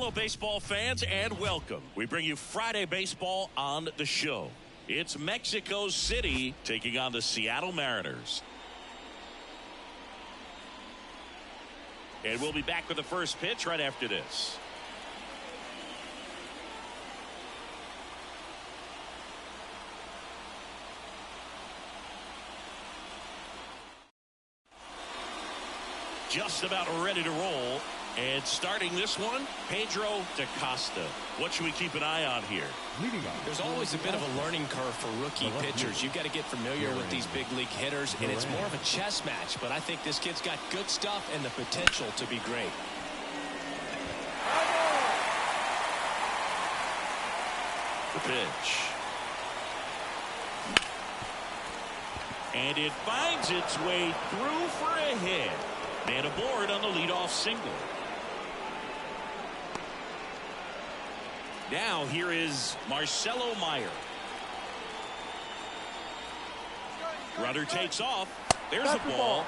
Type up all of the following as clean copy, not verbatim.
Hello, baseball fans, and welcome. We bring you Friday baseball on the show. It's Mexico City taking on the Seattle Mariners. And we'll be back with the first pitch right after this. Just about ready to roll. And starting this one, Pedro DaCosta. What should we keep an eye on here? There's always a bit of a learning curve for rookie pitchers. You've got to get familiar with these big league hitters, and it's more of a chess match. But I think this kid's got good stuff and the potential to be great. The pitch. And it finds its way through for a hit. And aboard on the leadoff single. Now here is Marcelo Meyer. Runner takes off. There's the ball.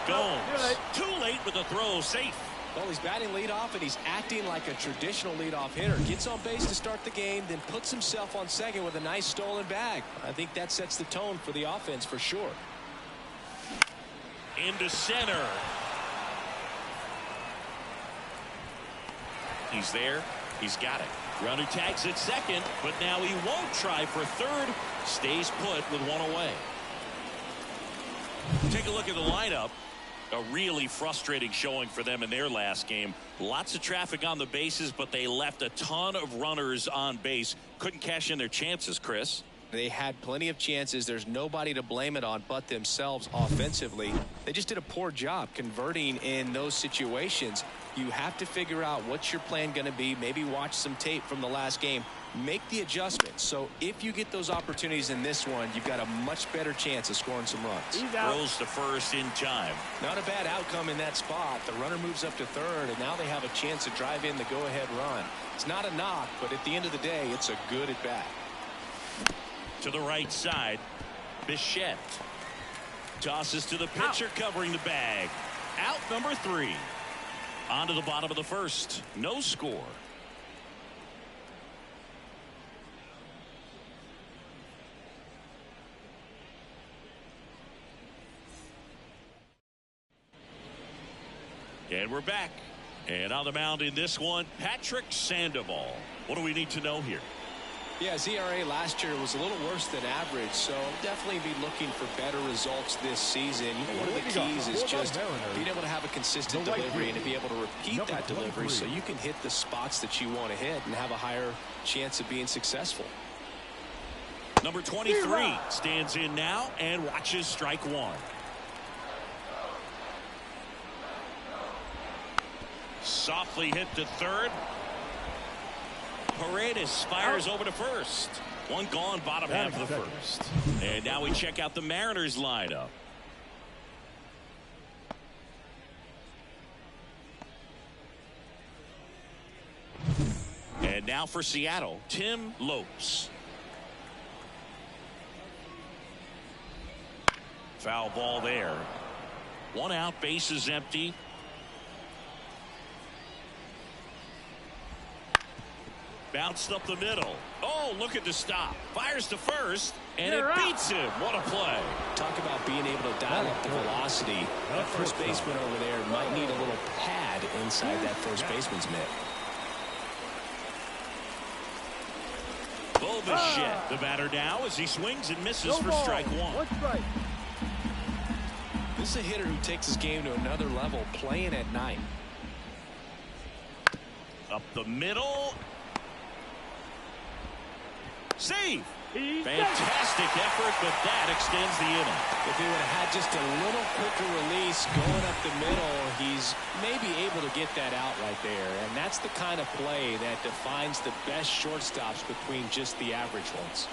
Gomes. Too late with the throw. Safe. Well, he's batting leadoff, and he's acting like a traditional leadoff hitter. Gets on base to start the game, then puts himself on second with a nice stolen bag. I think that sets the tone for the offense for sure. Into center. He's there. He's got it. Runner tags at second, but now he won't try for third. Stays put with one away. Take a look at the lineup. A really frustrating showing for them in their last game. Lots of traffic on the bases, but they left a ton of runners on base. Couldn't cash in their chances, Chris. They had plenty of chances. There's nobody to blame it on but themselves offensively. They just did a poor job converting in those situations. You have to figure out what's your plan going to be. Maybe watch some tape from the last game. Make the adjustments. So if you get those opportunities in this one, you've got a much better chance of scoring some runs. Throws to first in time. Not a bad outcome in that spot. The runner moves up to third, and now they have a chance to drive in the go-ahead run. It's not a knock, but at the end of the day, it's a good at-bat. To the right side, Bichette tosses to the pitcher covering the bag. Out number 3. On to the bottom of the first. No score. And we're back. And on the mound in this one, Patrick Sandoval. What do we need to know here? Yeah, his ERA last year was a little worse than average, so definitely be looking for better results this season. One of the keys is just being able to have a consistent delivery and to be able to repeat that delivery so you can hit the spots that you want to hit and have a higher chance of being successful. Number 23 stands in now and watches strike one. Softly hit to third. Paredes fires over to first. One gone, bottom half of the first. And now we check out the Mariners lineup. And now for Seattle, Tim Lopes. Foul ball there. One out, bases empty. Bounced up the middle. Oh, look at the stop. Fires to first, and it beats him. What a play. Talk about being able to dial up the velocity. That first baseman over there might need a little pad inside that first baseman's mitt. Bichette, the batter now, as he swings and misses for strike one. This is a hitter who takes his game to another level, playing at night. Up the middle. Save. Fantastic effort, but that extends the inning. If he would have had just a little quicker release going up the middle, he's maybe able to get that out right there. And that's the kind of play that defines the best shortstops between just the average ones.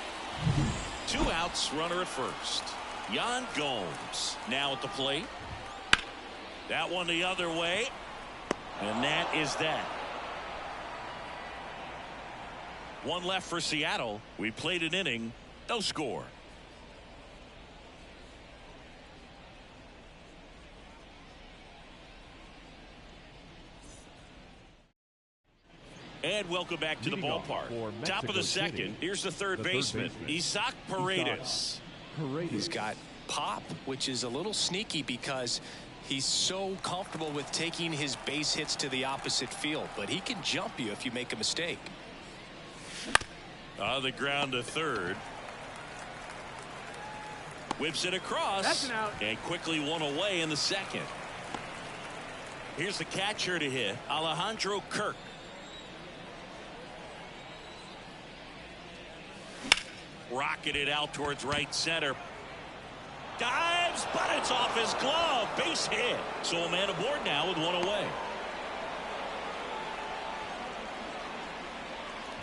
2 outs, runner at first. Yan Gomes now at the plate. That one the other way. And that is that. One left for Seattle. We played an inning. No score. And welcome back to the ballpark. Top of the second. Here's the third baseman, Isaac Paredes. He's got pop, which is a little sneaky because he's so comfortable with taking his base hits to the opposite field, but he can jump you if you make a mistake. On the ground to third. Whips it across. That's an out. And quickly one away in the second. Here's the catcher to hit, Alejandro Kirk. Rocketed out towards right center. Dives, but it's off his glove. Base hit. So a man aboard now with one away.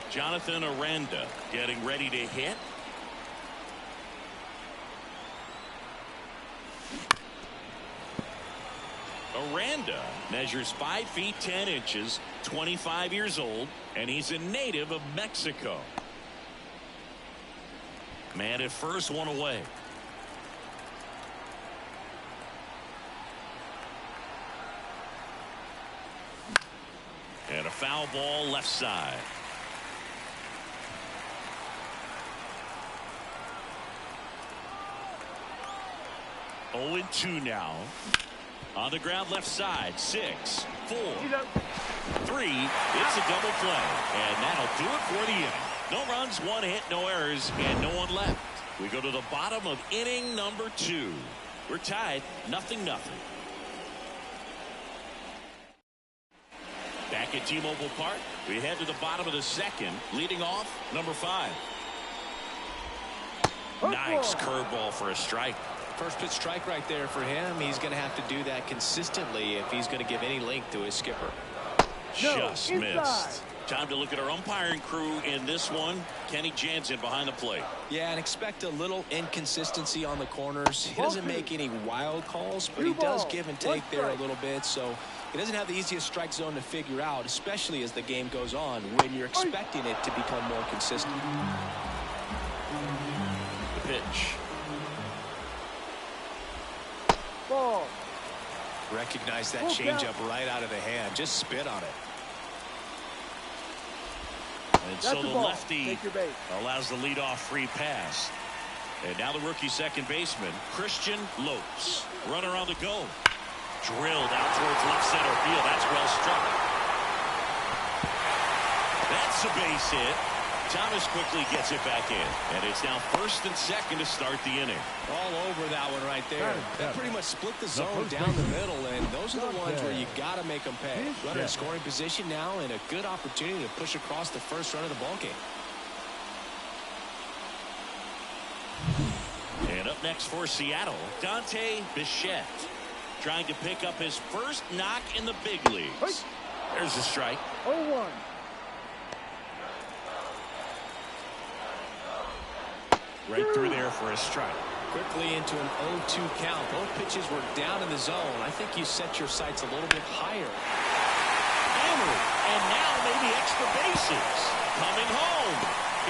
Jonathan Aranda getting ready to hit. Aranda measures 5 feet 10 inches, 25 years old, and he's a native of Mexico. Man at first, one away. And a foul ball left side. Oh, 2 now. On the ground left side. 6, 4, 3. It's a double play. And that'll do it for the inning. No runs, 1 hit, no errors, and no one left. We go to the bottom of inning number 2. We're tied 0-0. Back at T-Mobile Park, we head to the bottom of the second. Leading off, number 5. Nice curveball for a strike. First pitch strike right there for him. He's going to have to do that consistently if he's going to give any length to his skipper. Just missed. Time to look at our umpiring crew in this one. Kenny Jansen behind the plate. Yeah, and expect a little inconsistency on the corners. He doesn't make any wild calls, but he does give and take there a little bit. So he doesn't have the easiest strike zone to figure out, especially as the game goes on when you're expecting it to become more consistent. The pitch. Ball. Recognize that changeup right out of the hand. Just spit on it. And so the lefty allows the leadoff free pass. And now the rookie second baseman, Christian Lopes. Runner on the go. Drilled out towards left center field. That's well struck. That's a base hit. Thomas quickly gets it back in. And it's now first and second to start the inning. All over that one right there. That pretty much split the zone down the middle, and those are the ones where you got to make them pay. Runner in scoring position now, and a good opportunity to push across the first run of the ballgame. And up next for Seattle, Dante Bichette. Trying to pick up his first knock in the big leagues. There's a strike. 0-1. Right through there for a strike. Quickly into an 0-2 count. Both pitches were down in the zone. I think you set your sights a little bit higher. Hammered, and now maybe extra bases. Coming home.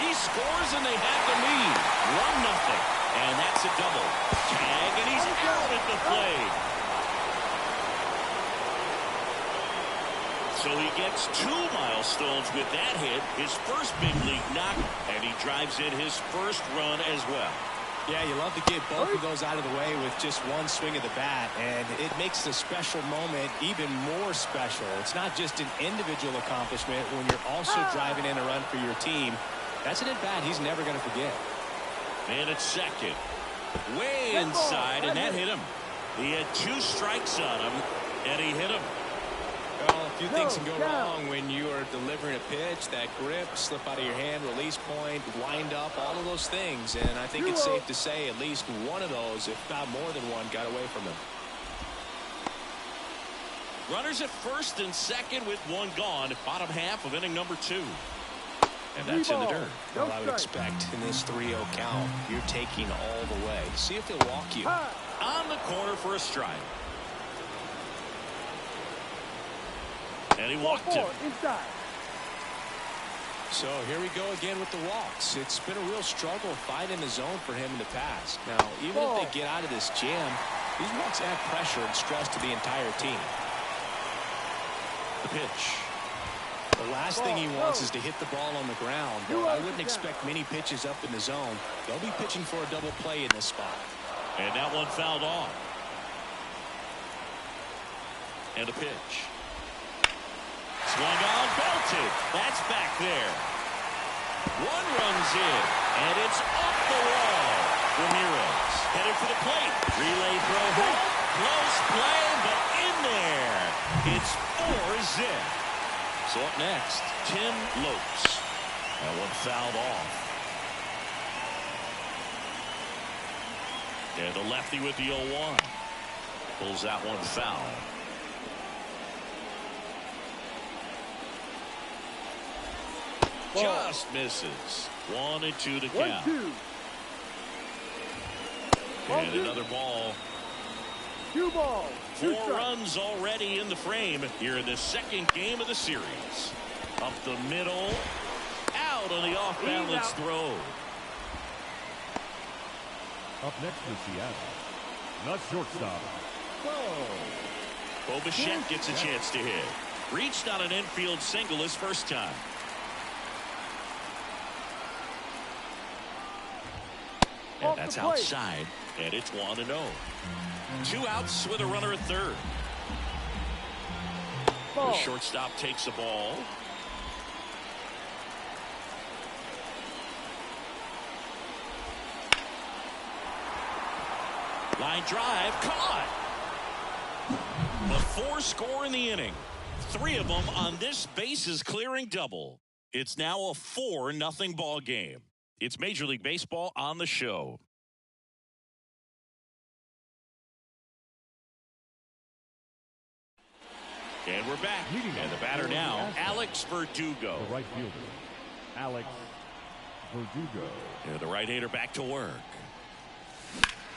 He scores and they have the lead. 1-0. And that's a double. Tag, and he's out at the plate. So he gets 2 milestones with that hit, his first big league knock, and he drives in his first run as well. Yeah, you love to get both of those out of the way with just one swing of the bat, and it makes the special moment even more special. It's not just an individual accomplishment when you're also driving in a run for your team. That's an at-bat he's never going to forget. And it's second. Way inside, and that hit him. He had 2 strikes on him, and he hit him. Well, a few things can go wrong when you are delivering a pitch. That grip, slip out of your hand, release point, wind up, all of those things. And I think it's safe to say at least one of those, if not more than one, got away from him. Runners at first and second with 1 gone. Bottom half of inning number 2. And that's in the dirt. Well, I would expect in this 3-0 count, you're taking all the way. See if he'll walk you. On the corner for a strike. And he walked him. So here we go again with the walks. It's been a real struggle finding the zone for him in the past. Now, even if they get out of this jam, these walks add pressure and stress to the entire team. The pitch. The last thing he wants is to hit the ball on the ground. I wouldn't expect many pitches up in the zone. They'll be pitching for a double play in this spot. And that one fouled off. And a pitch. Swung on, belted. That's back there. One runs in, and it's off the wall. Ramirez headed for the plate. Relay throw home. Close play, but in there. It's 4-zip. So up next, Tim Lopes. That one fouled off. And the lefty with the 0-1. Pulls that one foul. Just misses. 1-2 to count. 1-2. And another ball. 2 balls. 4 runs already in the frame here in the second game of the series. Up the middle. Out on the off-balance throw. Up next for Seattle, the shortstop. Bo Bichette gets a chance to hit. Reached on an infield single his first time. And that's outside, and it's 1-0. 2 outs with a runner at third. The shortstop takes the ball. Line drive, caught. A 4-score in the inning. 3 of them on this bases clearing double. It's now a 4-0 ball game. It's Major League Baseball on the show. And we're back. And the batter now, Alex Verdugo. The right fielder, Alex Verdugo. And the right-hander back to work.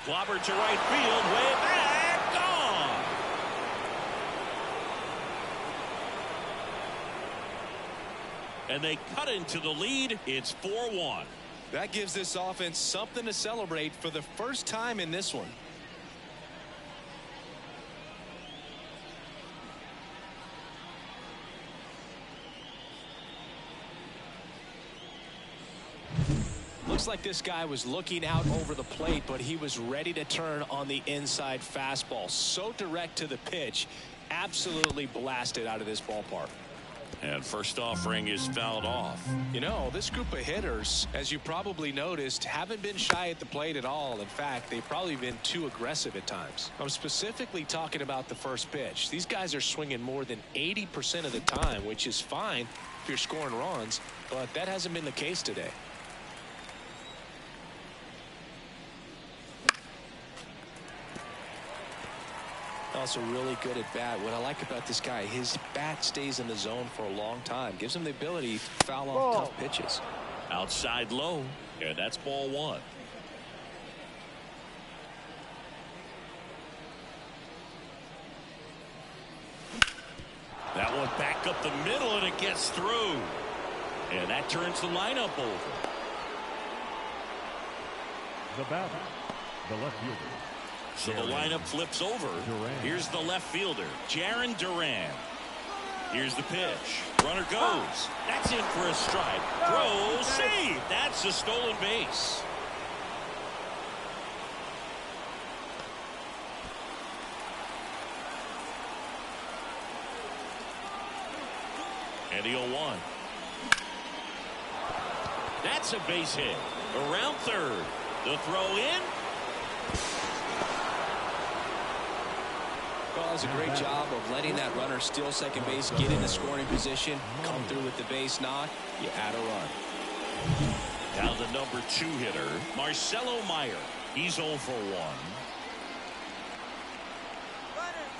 Clobbered to right field, way back, gone. And they cut into the lead. It's 4-1. That gives this offense something to celebrate for the first time in this one. Looks like this guy was looking out over the plate, but he was ready to turn on the inside fastball. So direct to the pitch. Absolutely blasted out of this ballpark. And first offering is fouled off. You know, this group of hitters, as you probably noticed, haven't been shy at the plate at all. In fact, they've probably been too aggressive at times. I'm specifically talking about the first pitch. These guys are swinging more than 80% of the time, which is fine if you're scoring runs, but that hasn't been the case today. Also really good at bat. What I like about this guy, his bat stays in the zone for a long time. Gives him the ability to foul off tough pitches. Outside low, and that's ball 1. That one back up the middle, and it gets through. And that turns the lineup over. The batter, the left fielder. So the lineup flips over. Duran. Here's the left fielder, Jarren Duran. Here's the pitch. Runner goes. That's in for a strike. Throw, save. That's a stolen base. And the 0-1. That's a base hit. Around third. The throw in. Well, does a great job of letting that runner steal second base, get in the scoring position, come through with the base knock. You add a run. Now the number 2 hitter, Marcelo Meyer. He's 0 for 1.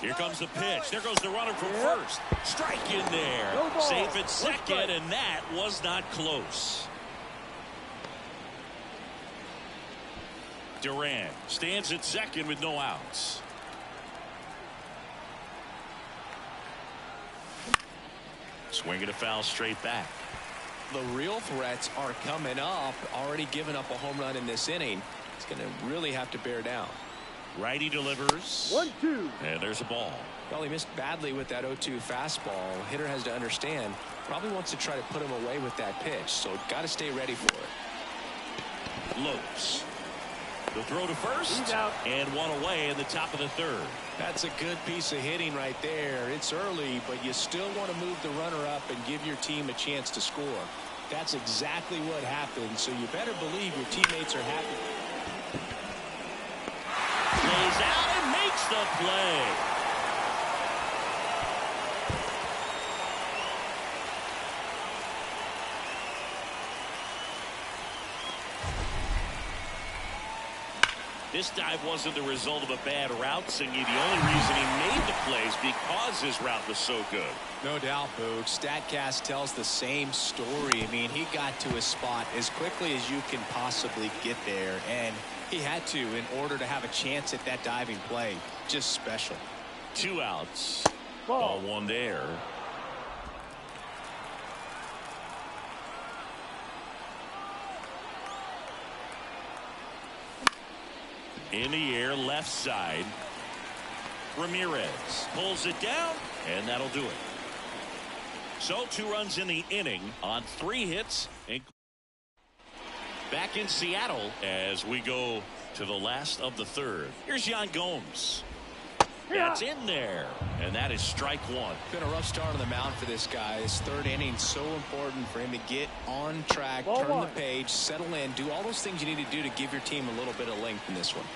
Here comes the pitch. There goes the runner from first. Strike in there. Safe at second, and that was not close. Duran stands at second with no outs. Swinging a foul straight back. The real threats are coming up. Already given up a home run in this inning. It's going to really have to bear down. Righty delivers. 1-2. And there's a ball. Well, he missed badly with that 0-2 fastball. Hitter has to understand Probably wants to try to put him away with that pitch, so got to stay ready for it. Lopes. The throw to first, and one away in the top of the third. That's a good piece of hitting right there. It's early, but you still want to move the runner up and give your team a chance to score. That's exactly what happened, so you better believe your teammates are happy. Plays out and makes the play. This dive wasn't the result of a bad route, Singy. The only reason he made the plays because his route was so good. No doubt, Boog. StatCast tells the same story. I mean, he got to his spot as quickly as you can possibly get there, and he had to in order to have a chance at that diving play. Just special. 2 outs. Ball one there. In the air, left side. Ramirez pulls it down, and that'll do it. So 2 runs in the inning on 3 hits. Back in Seattle as we go to the last of the third. Here's Yan Gomes. That's in there, and that is strike 1. Been a rough start on the mound for this guy. His 3rd inning so important for him to get on track, turn the page, settle in, do all those things you need to do to give your team a little bit of length in this one.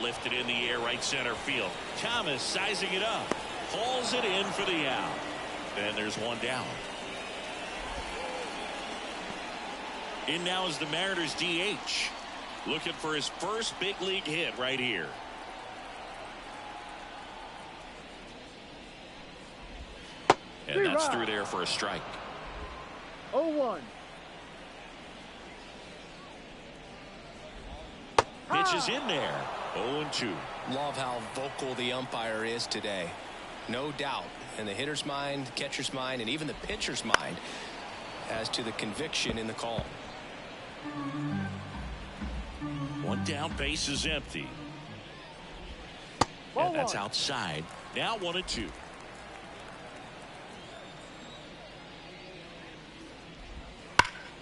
Lifted in the air, right center field. Thomas sizing it up, hauls it in for the out, and there's 1 down. In now is the Mariners DH. Looking for his first big league hit right here. And that's through there for a strike. 0-1. Pitch is in there. 0-2. Love how vocal the umpire is today. No doubt in the hitter's mind, catcher's mind, and even the pitcher's mind as to the conviction in the call. 1 down, base is empty. And that's outside. Now 1-2.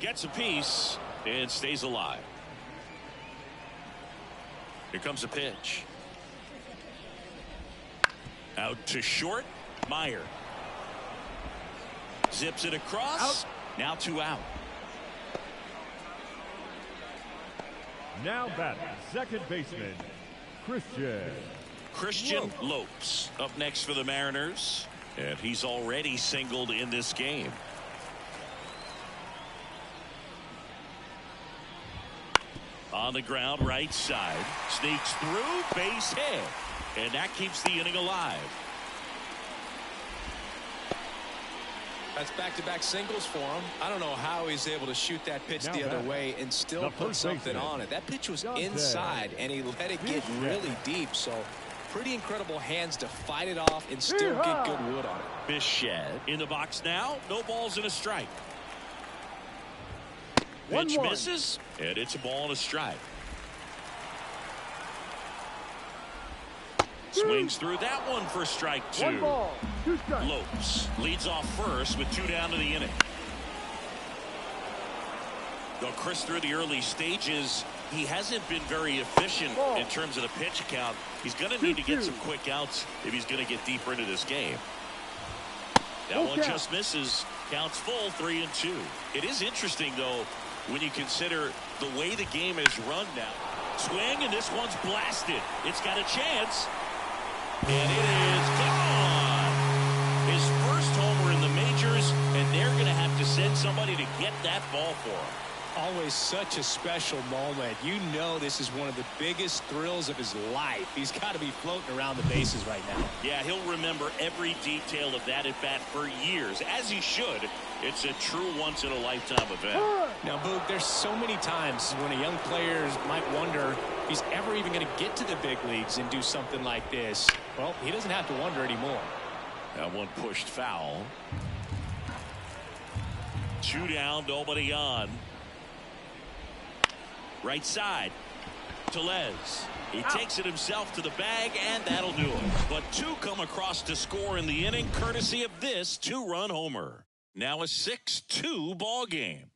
Gets a piece and stays alive. Here comes a pitch. Out to short. Meyer zips it across. Now 2 out. Now batting, second baseman, Christian Lopes up next for the Mariners. And he's already singled in this game. On the ground, right side. Sneaks through, base hit. And that keeps the inning alive. That's back-to-back singles for him. I don't know how he's able to shoot that pitch the other way and still put something on it. That pitch was inside, and he let it get really deep. So pretty incredible hands to fight it off and still get good wood on it. Bichette in the box now. No balls and a strike. Pitch misses, and it's a ball and a strike. Swings through that one for strike 2. 1 ball, 2 strikes. Lopes leads off first with 2 down to the inning. Though Chris, through the early stages, he hasn't been very efficient in terms of the pitch count. He's going to need to get some quick outs if he's going to get deeper into this game. That one just misses. Counts full, 3-2. It is interesting, though, when you consider the way the game is run now. Swing, and this one's blasted. It's got a chance. And it is gone. His first homer in the majors, and they're going to have to send somebody to get that ball for him. Always such a special moment. You know this is one of the biggest thrills of his life. He's got to be floating around the bases right now. Yeah, he'll remember every detail of that at bat for years, as he should. It's a true once-in-a-lifetime event. Now, Boog, there's so many times when a young player might wonder if he's ever even going to get to the big leagues and do something like this. Well, he doesn't have to wonder anymore. That one pushed foul. 2 down, nobody on. Right side. Tellez He takes it himself to the bag, and that'll do it. But two come across to score in the inning, courtesy of this two-run homer. Now a 6-2 ball game.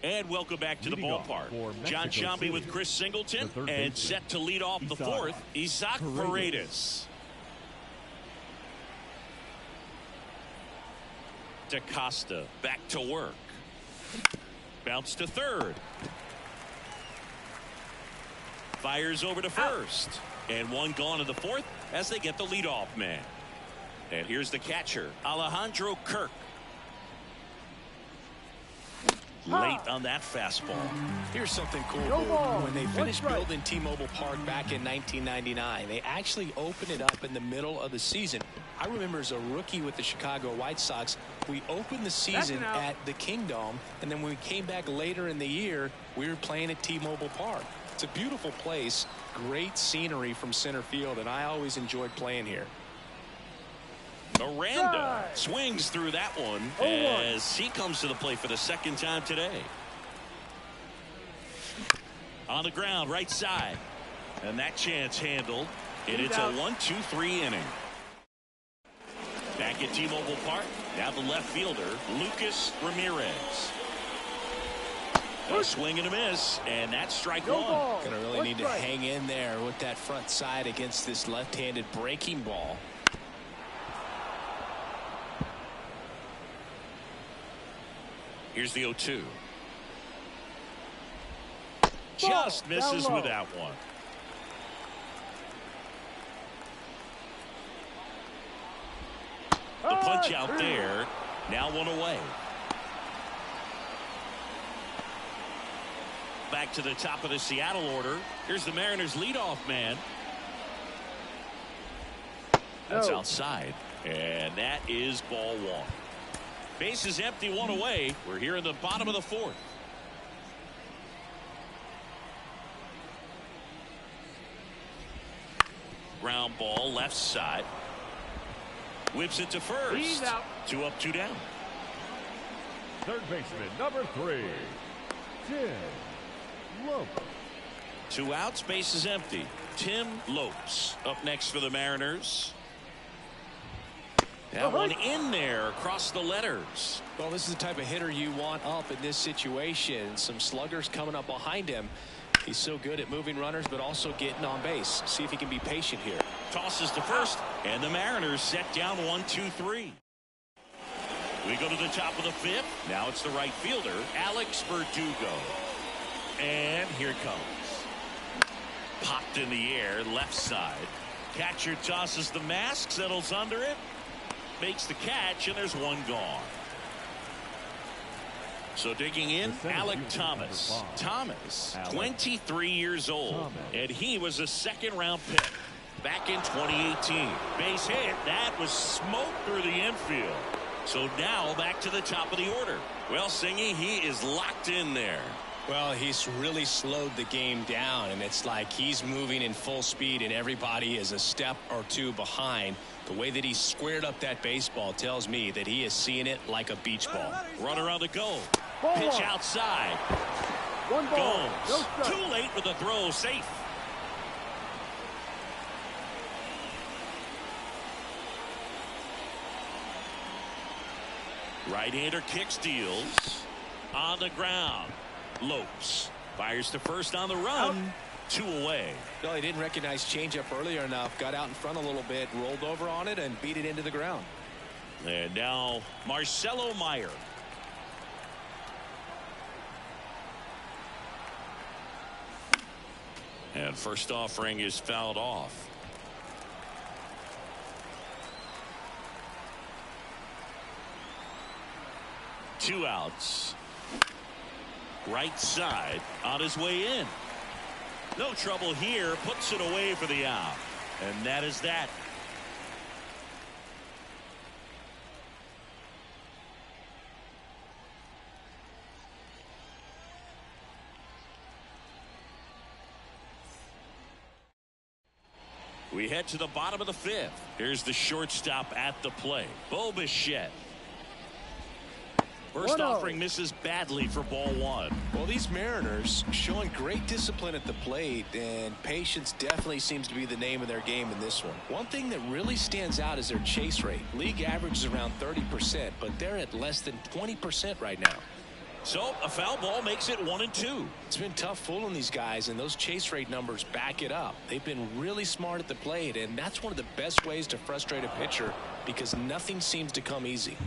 And welcome back to the ballpark. John Shambi with Chris Singleton, and set to lead off the fourth, Isaac Paredes. DaCosta back to work. Bounce to third. Fires over to first. And one gone in the fourth as they get the leadoff man. And here's the catcher, Alejandro Kirk. Late on that fastball. Here's something cool. When they finished building T-Mobile Park back in 1999, they actually opened it up in the middle of the season. I remember as a rookie with the Chicago White Sox, we opened the season at the Kingdome, and then when we came back later in the year, we were playing at T-Mobile Park. It's a beautiful place, great scenery from center field, and I always enjoyed playing here. Miranda swings through that one as he comes to the plate for the second time today. On the ground, right side. And that chance handled. And it's a 1-2-3 inning. Back at T-Mobile Park, now the left fielder, Lucas Ramirez. A swing and a miss, and that's strike one. Gonna really need to hang in there with that front side against this left-handed breaking ball. Here's the 0-2. Just misses with that one. The punch out there. Now one away. Back to the top of the Seattle order. Here's the Mariners leadoff man. That's outside. And that is ball one. Base is empty, one away. We're here in the bottom of the fourth. Ground ball left side. Whips it to first. 2 up, 2 down. Third baseman, number 3, Tim Lopes. 2 outs, base is empty. Tim Lopes up next for the Mariners. That one in there across the letters. Well, this is the type of hitter you want up in this situation. Some sluggers coming up behind him. He's so good at moving runners, but also getting on base. See if he can be patient here. Tosses to first, and the Mariners set down 1-2-3. We go to the top of the fifth. Now it's the right fielder, Alex Verdugo. And here it comes. Popped in the air, left side. Catcher tosses the mask, settles under it. Makes the catch, and there's one gone. So digging in, Alec Thomas. Thomas, 23 years old, and he was a second-round pick back in 2018. Base hit. That was smoke through the infield. So now back to the top of the order. Well, Singy, he is locked in there. Well, he's really slowed the game down, and it's like he's moving in full speed, and everybody is a step or two behind. The way that he squared up that baseball tells me that he is seeing it like a beach ball. Runner on the go. Pitch outside. Goes. Too late with the throw. Safe. Right-hander kick steals. On the ground. Lopes fires to first on the run. 2 away. No, he didn't recognize changeup earlier enough. Got out in front a little bit, rolled over on it, and beat it into the ground. And now Marcelo Meyer. And first offering is fouled off. Two outs. Right side on his way in. No trouble here. Puts it away for the out. And that is that. We head to the bottom of the fifth. Here's the shortstop at the plate, Bo Bichette. First 1-0. offering misses badly for ball one. Well, these Mariners showing great discipline at the plate, and patience definitely seems to be the name of their game in this one. One thing that really stands out is their chase rate. League average is around 30%, but they're at less than 20% right now. So a foul ball makes it 1-2. It's been tough fooling these guys, and those chase rate numbers back it up. They've been really smart at the plate, and that's one of the best ways to frustrate a pitcher because nothing seems to come easy.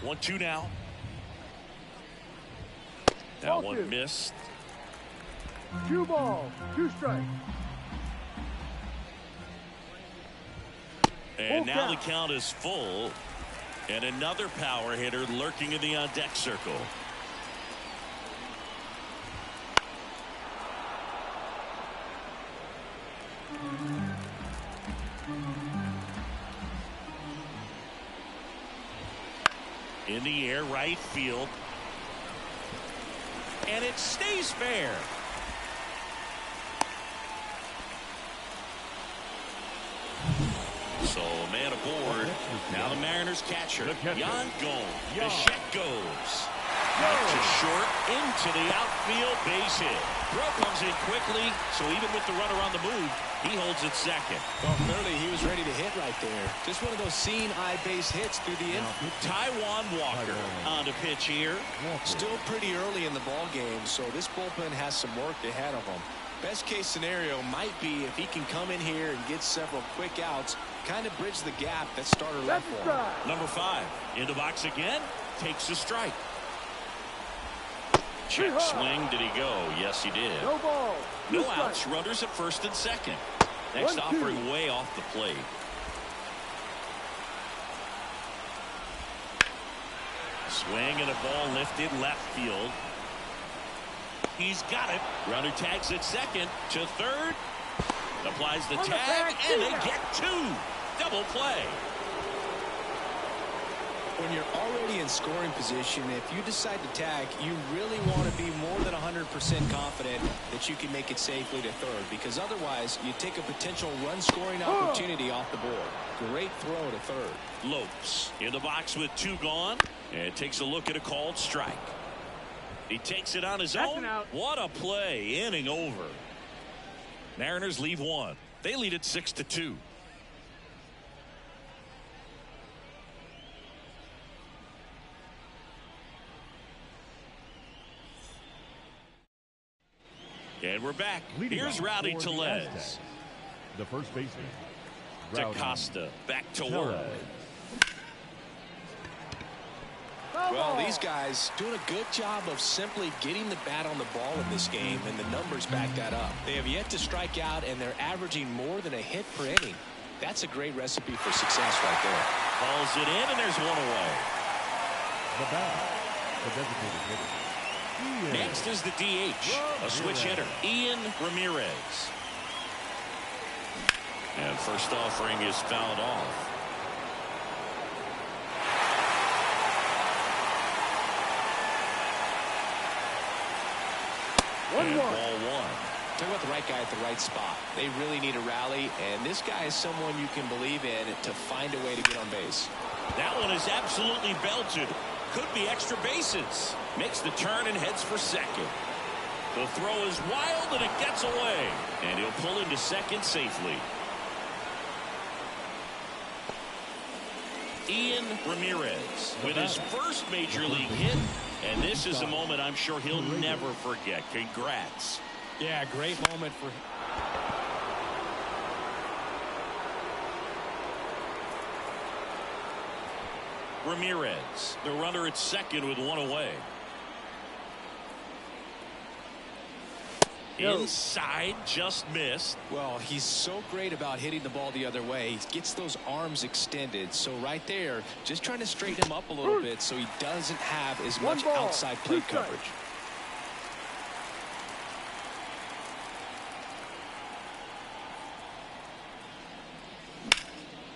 1-2 now. That Ball one two. missed. 2 balls, 2 strikes. And Full now count. the count is full. And another power hitter lurking in the on-deck circle. In the air, right field. And it stays fair. So a man aboard. Now the Mariners catcher, Jan Gomes. Bichette goes. Out to short, into the outfield, base hit. Throw comes in quickly, so even with the runner on the move, he holds it second. Well, clearly he was ready to hit right there. Just one of those seeing eye base hits through the infield. Taijuan Walker on to pitch here. Still pretty early in the ball game, so this bullpen has some work ahead of him. Best case scenario might be if he can come in here and get several quick outs, kind of bridge the gap that starter left That's a for him. strike. Number 5 in the box again, takes a strike. Check swing. Did he go? Yes, he did. No ball. No outs. Runners at first and second. Next 1-2. offering way off the plate. Swing and a ball lifted left field. He's got it. Runner tags at second to third. Applies the On the tag, tag, and they yeah. get 2. Double play. When you're already in scoring position, if you decide to tag, you really want to be more than 100% confident that you can make it safely to third, because otherwise you take a potential run scoring opportunity off the board. Great throw to third. Lopes in the box with 2 gone, and takes a look at a called strike. He takes it on his That's own. an out. What a play. Inning over. Mariners leave 1. They lead it 6-2. And we're back. Leading Here's off Rowdy for the Tellez. Aztecs, the first baseman. Rowdy DaCosta back to work. Tellez. Foul Well, ball. these guys doing a good job of simply getting the bat on the ball in this game, and the numbers back that up. They have yet to strike out, and they're averaging more than a hit per inning. That's a great recipe for success right there. Calls it in, and there's 1 away. The bat, the designated hitter. Ian Next is the DH, a switch hitter, Ian Ramirez. And first offering is fouled off. And 1-1. ball 1. Talk about the right guy at the right spot. They really need a rally, and this guy is someone you can believe in to find a way to get on base. That one is absolutely belted. Could be extra bases. Makes the turn and heads for second. The throw is wild and it gets away. And he'll pull into second safely. Ian Ramirez with his first major league hit. And this is a moment I'm sure he'll never forget. Congrats. Yeah, great moment for Ramirez, the runner at second with 1 away. Inside, just missed. Well, he's so great about hitting the ball the other way. He gets those arms extended. So right there, just trying to straighten him up a little bit so he doesn't have as much 1 ball, outside 2 plate strikes. coverage.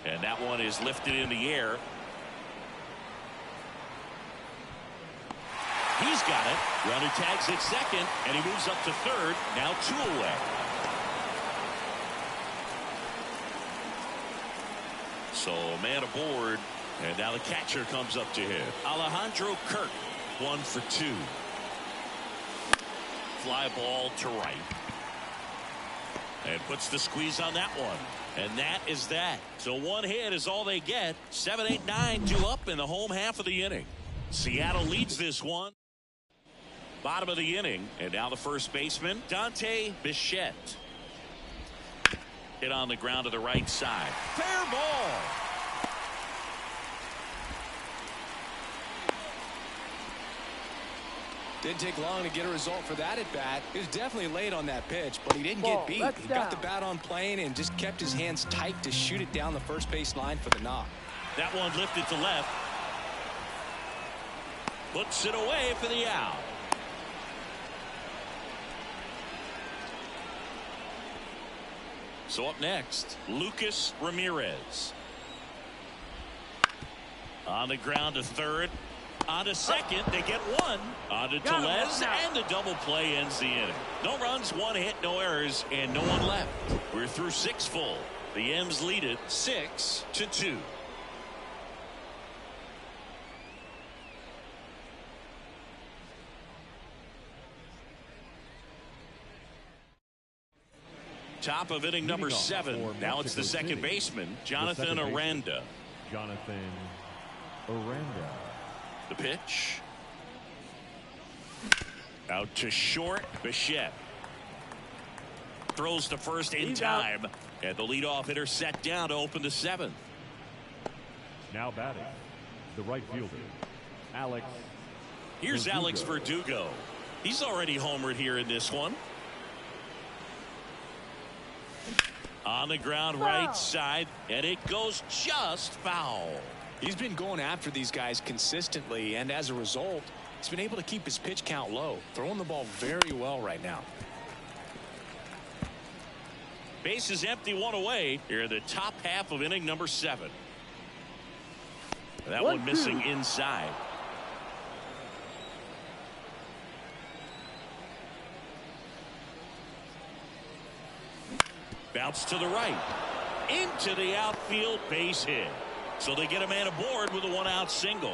And that one is lifted in the air. He's got it. Runner tags at second, and he moves up to third. Now 2 away. So man aboard. And now the catcher comes up to hit. Alejandro Kirk, 1 for 2. Fly ball to right. And puts the squeeze on that one. And that is that. So one hit is all they get. 7, 8, 9, 2 up in the home half of the inning. Seattle leads this one. Bottom of the inning. And now the first baseman, Dante Bichette. Hit on the ground to the right side. Fair ball. Didn't take long to get a result for that at bat. He was definitely late on that pitch, but he didn't get beat. He got the bat on plane and just kept his hands tight to shoot it down the first base line for the knock. That one lifted to left. Puts it away for the out. So up next, Lucas Ramirez. On the ground to third. On to second, they get one. On to Tellez, and the double play ends the inning. No runs, 1 hit, no errors, and no one left. We're through 6 full. The M's lead it 6-2. Top of inning number 7. Now it's the second baseman, Jonathan Aranda. Jonathan Aranda. The pitch. Out to short. Bichette throws to first in time. And the leadoff hitter set down to open the 7th. Now batting, the right fielder, Alex. Here's Verdugo. Alex Verdugo. He's already homered here in this one. On the ground, right side, and it goes just foul. He's been going after these guys consistently, and as a result, he's been able to keep his pitch count low, throwing the ball very well right now. Base is empty, 1 away. Here in the top half of inning number 7. That one missing inside. Bounce to the right. Into the outfield, base hit. So they get a man aboard with a 1-out single.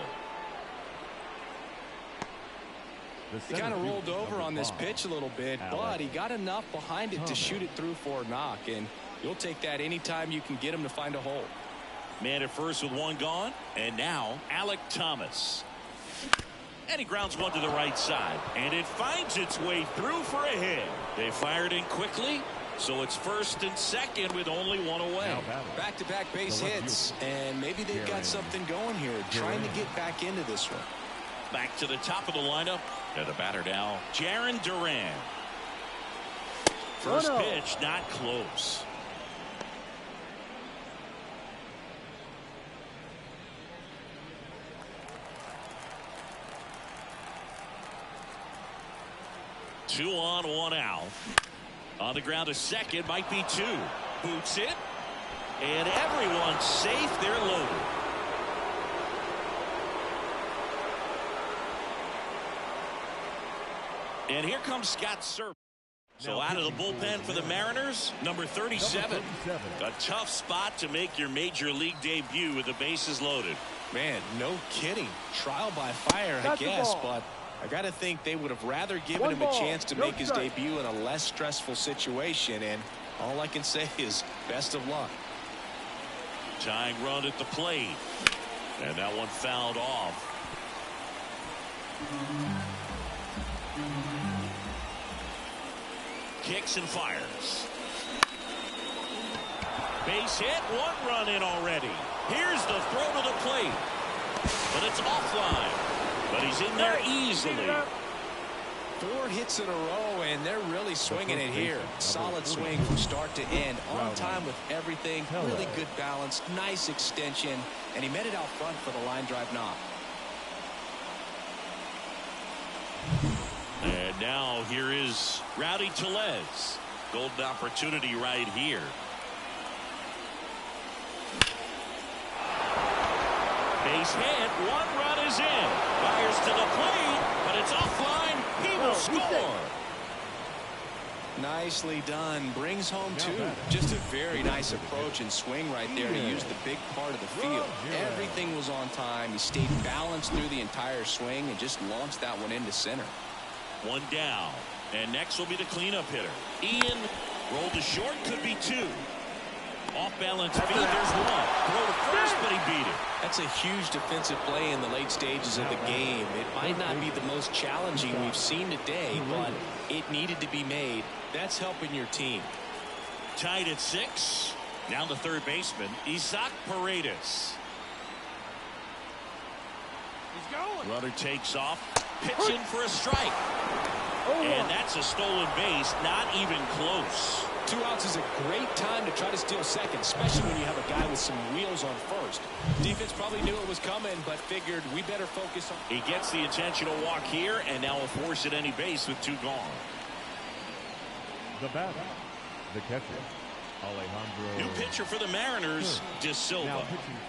He kind of rolled over on this pitch a little bit, but he got enough behind it to shoot it through for a knock, and you'll take that anytime you can get him to find a hole. Man at first with 1 gone, and now Alec Thomas. And he grounds one to the right side, and it finds its way through for a hit. They fired in quickly. So it's first and second with only 1 away. Back-to-back base hits, and maybe they've got something going here, trying to get back into this one. Back to the top of the lineup. And the batter now, Jarren Duran. First pitch, not close. Two on, 1 out. On the ground to second, might be 2. Boots it. And everyone's safe. They're loaded. And here comes Scott Servais. So out of the bullpen for the Mariners, number 37. A tough spot to make your major league debut with the bases loaded. Man, no kidding. Trial by fire, I guess, but I got to think they would have rather given him a chance to make his debut in a less stressful situation, and all I can say is best of luck. Tying run at the plate, and that one fouled off. Kicks and fires. Base hit, 1 run in already. Here's the throw to the plate, but it's offline. But he's in there easily. 4 hits in a row, and they're really swinging it here. Solid swing from start to end. On time with everything. Really good balance. Nice extension. And he met it out front for the line drive knock. And now here is Rowdy Tellez. Golden opportunity right here. Base hit. 1 run is in. Fires to the plate, but it's offline. He will score. Nicely done. Brings home two. Just a very nice approach and swing right there to use the big part of the field. Everything was on time. He stayed balanced through the entire swing and just launched that one into center. One down. And next will be the cleanup hitter. Ian rolled to short. Could be two. Off balance feet. There's one. Throw to first, but he beat it. That's a huge defensive play in the late stages of the game. It might not be the most challenging we've seen today, but it needed to be made. That's helping your team. Tied at 6. Now the third baseman, Isaac Paredes. He's going. Runner takes off. Pitching for a strike. And that's a stolen base. Not even close. 2 outs is a great time to try to steal second, especially when you have a guy with some wheels on first. Defense probably knew it was coming, but figured we better focus on. He gets the intentional walk here, and now a force at any base with 2 gone. The batter, the catcher, Alejandro. New pitcher for the Mariners, De Silva.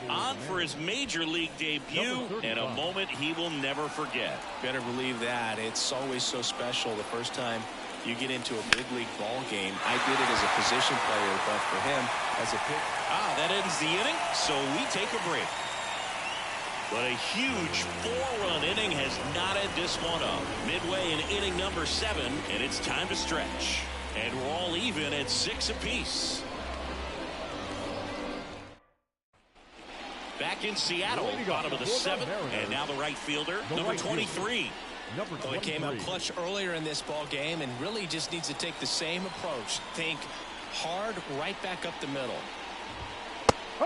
On for his major league debut, and a moment he will never forget. Better believe that. It's always so special the first time you get into a big league ball game. I did it as a position player, but for him as a pitcher. That ends the inning, so we take a break. But a huge 4-run inning has knotted this one up. Midway in inning number 7, and it's time to stretch. And we're all even at 6 apiece. Back in Seattle, bottom of the 7th, and now the right fielder, number 23. Well, he came out clutch earlier in this ball game and really just needs to take the same approach. Think hard right back up the middle.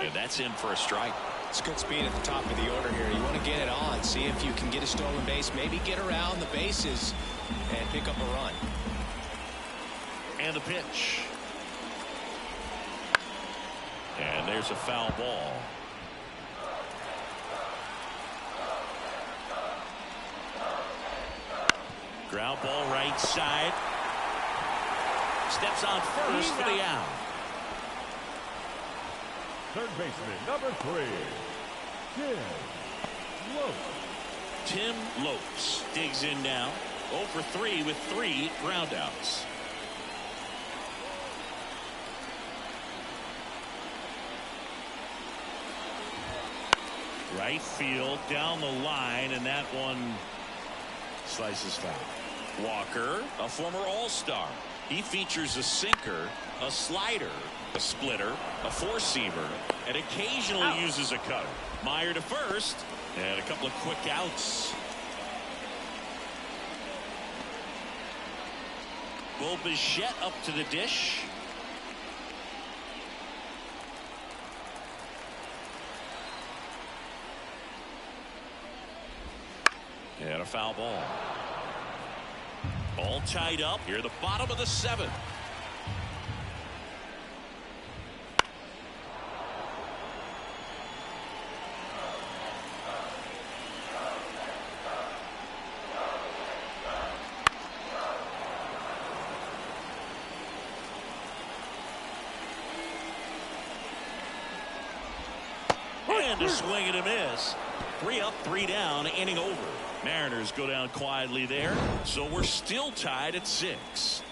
And that's in for a strike. It's good speed at the top of the order here. You want to get it on, see if you can get a stolen base, maybe get around the bases and pick up a run. And the pitch. And there's a foul ball. Ground ball right side. Steps on first for the out. Third baseman, number 3, Tim Lopes. Tim Lopes digs in now. 0 for 3 with 3 groundouts. Right field down the line, and that one slices foul. Walker, a former All-Star. He features a sinker, a slider, a splitter, a four-seamer, and occasionally uses a cutter. Meyer to first, and a couple of quick outs. Will Bichette up to the dish. And a foul ball. All tied up here at the bottom of the 7th. And a swing and a miss. 3 up, 3 down, inning over. Mariners go down quietly there, so we're still tied at 6.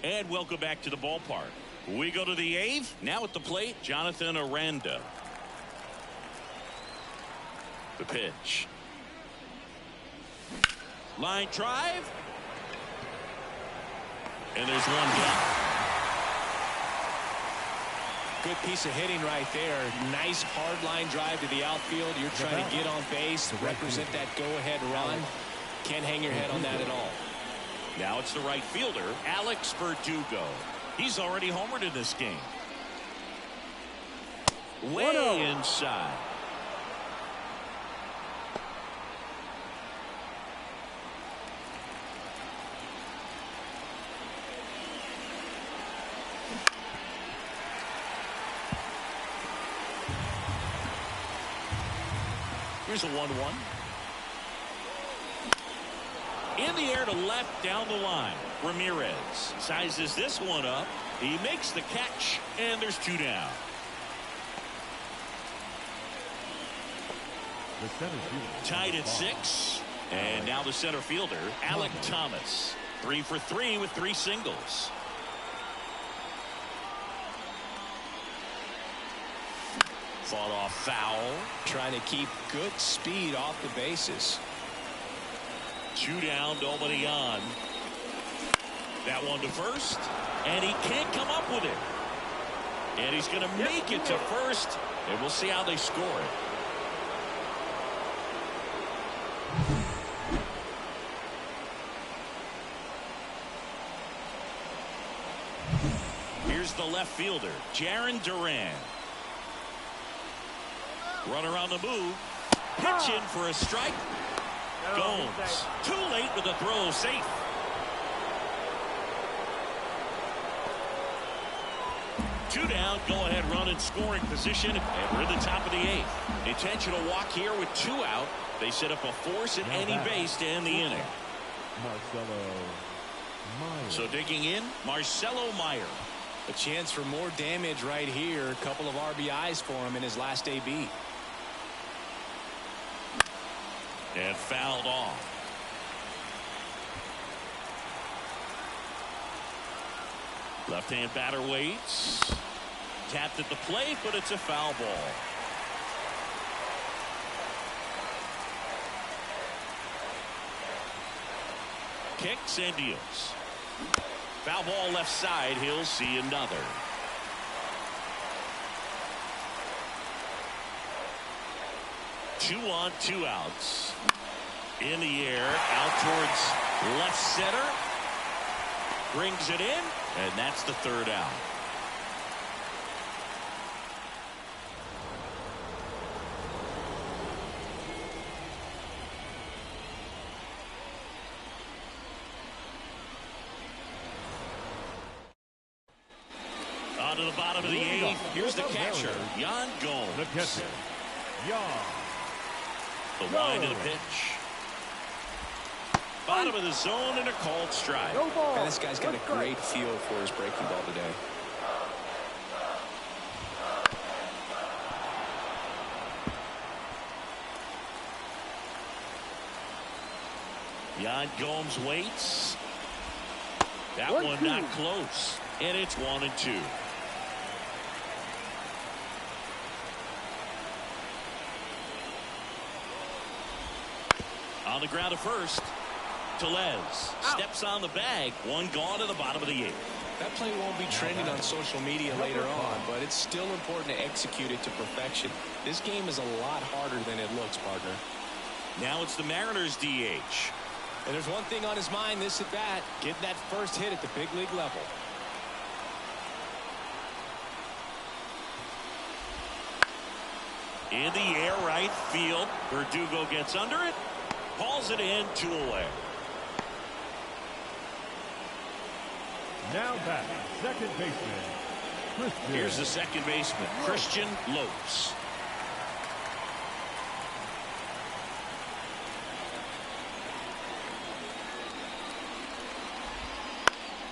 And welcome back to the ballpark. We go to the 8th. Now at the plate, Jonathan Aranda. The pitch. Line drive. And there's one down. Good piece of hitting right there. Nice hard line drive to the outfield. You're trying to get on base, represent that go-ahead run. Can't hang your head on that at all. Now it's the right fielder, Alex Verdugo. He's already homered in this game. Way inside. Here's a 1-1. In the air to left down the line. Ramirez sizes this one up. He makes the catch, and there's 2 down. The center fielder. Tied at 6. And now the center fielder, Alec Thomas. 3 for 3 with 3 singles. Fought off foul. Trying to keep good speed off the bases. 2 down, nobody on. That one to first, and he can't come up with it. And he's going to make it to first, and we'll see how they score it. Here's the left fielder, Jarren Duran. Runner on the move. Pitch in for a strike. Gomes. Too late with the throw. Safe. Two down. Go ahead run in scoring position. And we're in the top of the 8th. Intentional walk here with 2 out. They set up a force at any base to end the inning. Marcelo Meyer. So digging in, Marcelo Meyer. A chance for more damage right here. A couple of RBIs for him in his last AB. And fouled off. Left-hand batter waits. Tapped at the plate, but it's a foul ball. Kicks and deals. Foul ball left side. He'll see another. Two on, 2 outs. In the air, out towards left center. Brings it in, and that's the 3rd out. On to the bottom of the 8th. Here's the catcher, Yan Gomes. The catcher, Yan. The wind of the pitch. Bottom of the zone and a called strike. No ball. And this guy's got a great feel for his breaking ball today. Yan Gomes waits. That one not close. And it's 1-2. On the ground to first. Telez steps on the bag. One gone to the bottom of the 8th. That play won't be trending on social media later on, but it's still important to execute it to perfection. This game is a lot harder than it looks, partner. Now it's the Mariners DH. And there's one thing on his mind this at bat, getting that first hit at the big league level. In the air, right field. Verdugo gets under it. Hauls it in, 2 away. Now back, second baseman, Christian. Here's the second baseman, Christian Lopes.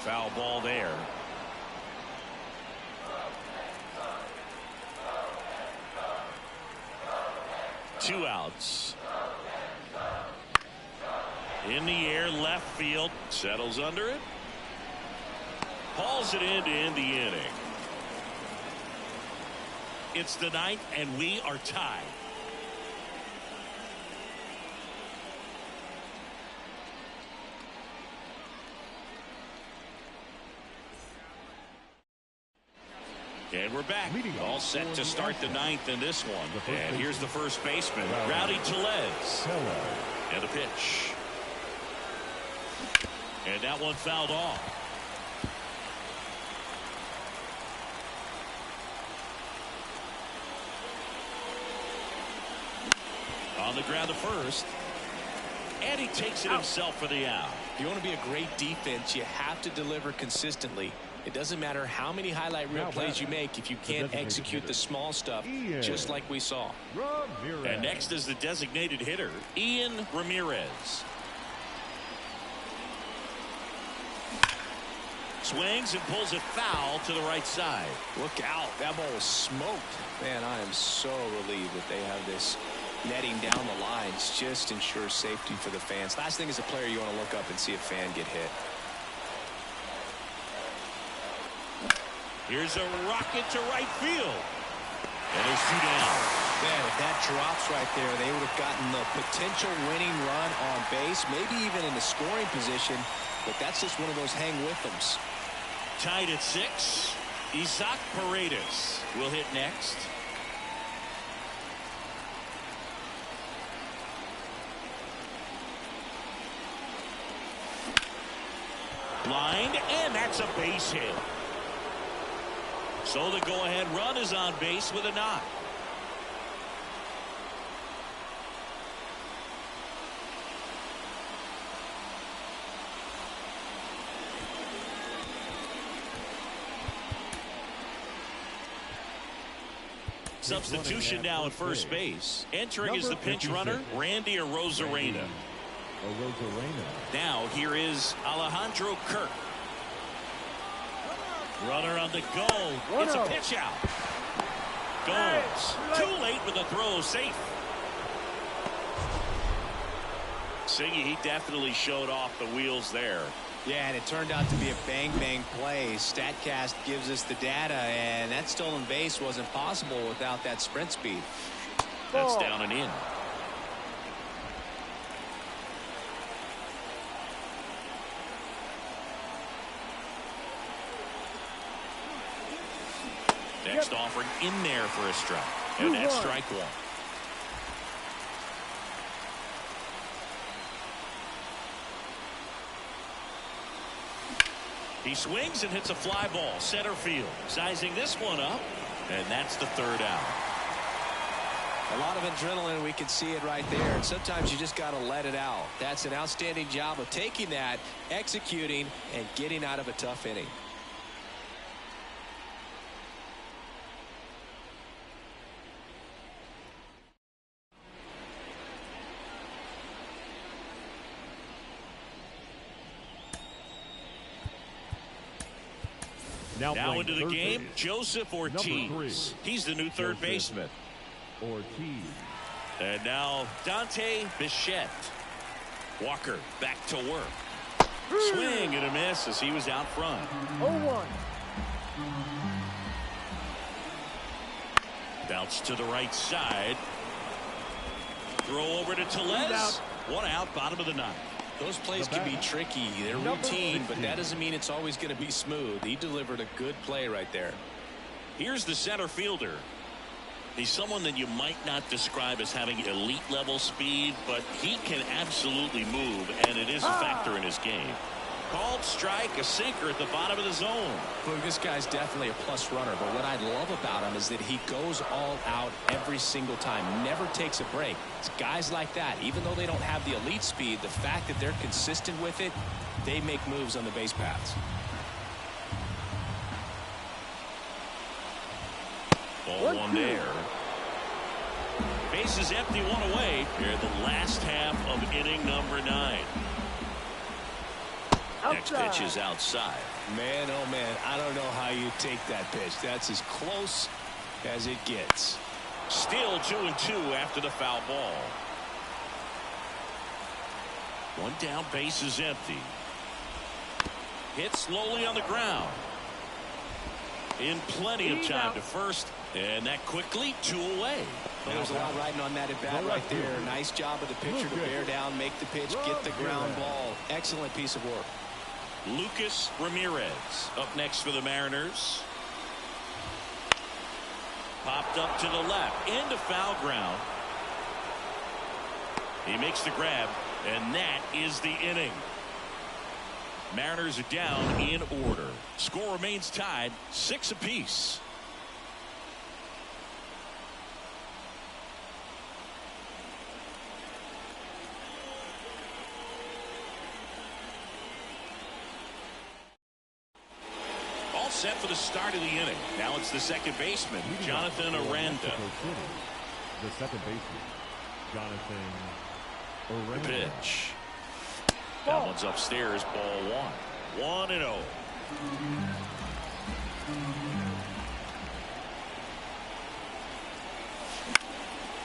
Foul ball there. Two outs. In the air, left field, settles under it. Hauls it in to end the inning. It's the 9th, and we are tied. And we're back. All set to start the 9th in this one. And here's the first baseman, Rowdy Telez. And the pitch. And that one fouled off. On the ground to first. And he takes it himself for the out. If you want to be a great defense, you have to deliver consistently. It doesn't matter how many highlight reel plays you make if you can't execute the small stuff, just like we saw. Ramirez. And next is the designated hitter, Ian Ramirez. Swings and pulls it foul to the right side. Look out. That ball was smoked. Man, I am so relieved that they have this netting down the lines. Just ensures safety for the fans. Last thing as a player, you want to look up and see a fan get hit. Here's a rocket to right field. And there's 2 down. Man, if that drops right there, they would have gotten the potential winning run on base, maybe even in the scoring position. But that's just one of those hang with thems. Tied at 6. Isaac Paredes will hit next. Blind, and that's a base hit. So the go-ahead run is on base with a knock. Substitution now at first base. Entering is the pinch runner, Randy Arozarena. Now here is Alejandro Kirk. Runner on the go. It's a pitch out. Goes. Too late with the throw. Safe. Siggy, he definitely showed off the wheels there. Yeah, and it turned out to be a bang-bang play. StatCast gives us the data, and that stolen base wasn't possible without that sprint speed. That's down and in. Next offering in there for a strike. And that's strike 1. He swings and hits a fly ball center field. Sizing this one up, and that's the 3rd out. A lot of adrenaline. We can see it right there. And sometimes you just got to let it out. That's an outstanding job of taking that, executing, and getting out of a tough inning. Now into the game, Joseph Ortiz. He's the new third baseman. Ortiz. And now Dante Bichette. Walker back to work. Swing and a miss as he was out front. 0-1. Bounce to the right side. Throw over to Tellez. 1 out, bottom of the 9th. Those plays can be tricky. They're routine, but that doesn't mean it's always going to be smooth. He delivered a good play right there. Here's the center fielder. He's someone that you might not describe as having elite level speed, but he can absolutely move, and it is a factor in his game. Called strike, a sinker at the bottom of the zone. Look, this guy's definitely a plus runner, but what I love about him is that he goes all out every single time, never takes a break. It's guys like that, even though they don't have the elite speed, the fact that they're consistent with it, they make moves on the base paths. Ball 1 there. Base is empty, 1 away. Here the last half of inning number 9. Next pitch is outside. Man, oh man, I don't know how you take that pitch. That's as close as it gets. Still 2-2 after the foul ball. 1 down, base is empty. Hit slowly on the ground. In plenty of time to first, and that quickly 2 away. Well, there's a lot riding on that at bat right there. Nice job of the pitcher to bear down, make the pitch, get the ground ball. Excellent piece of work. Lucas Ramirez up next for the Mariners. Popped up to the left into foul ground. He makes the grab, and that is the inning. Mariners are down in order. Score remains tied, 6 apiece. All set for the start of the inning. Now it's the second baseman, Jonathan Aranda. The second baseman, Jonathan Aranda. The pitch. That one's upstairs, ball 1. 1-0.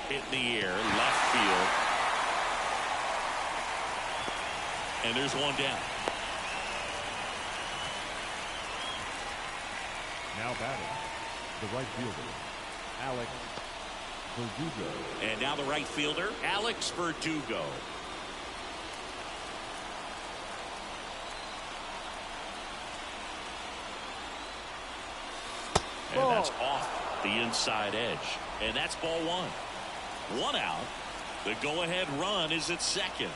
Hit in the air, left field. And there's one down. Now batting, the right fielder, Alex Verdugo. And now the right fielder, Alex Verdugo. And that's off the inside edge. And that's ball one. One out. The go-ahead run is at second.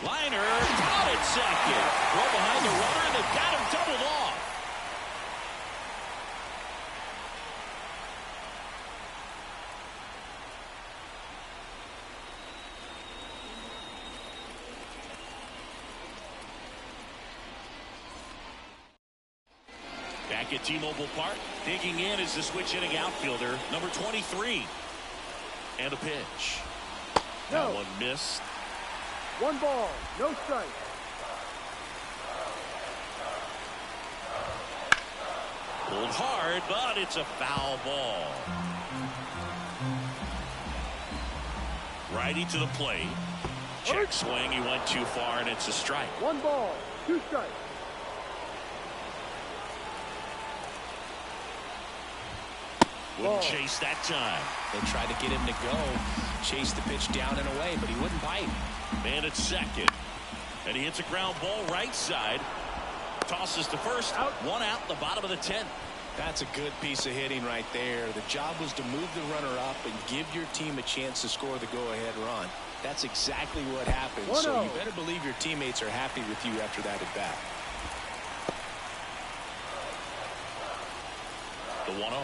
Liner out at second. Throw behind the runner, and they've got him doubled off. Back at T-Mobile Park, digging in is the switch-hitting outfielder, number 23. And a pitch. No. That one missed. 1 ball, no strike. Pulled hard, but it's a foul ball. Righty to the plate. Check swing, he went too far, and it's a strike. 1 ball, 2 strikes. Wouldn't chase that time. They tried to get him to go, chase the pitch down and away, but he wouldn't bite. Man at second. And he hits a ground ball right side. Tosses to first. Out. 1 out, the bottom of the 10th. That's a good piece of hitting right there. The job was to move the runner up and give your team a chance to score the go-ahead run. That's exactly what happened. 1-0. So you better believe your teammates are happy with you after that at bat. The 1-0.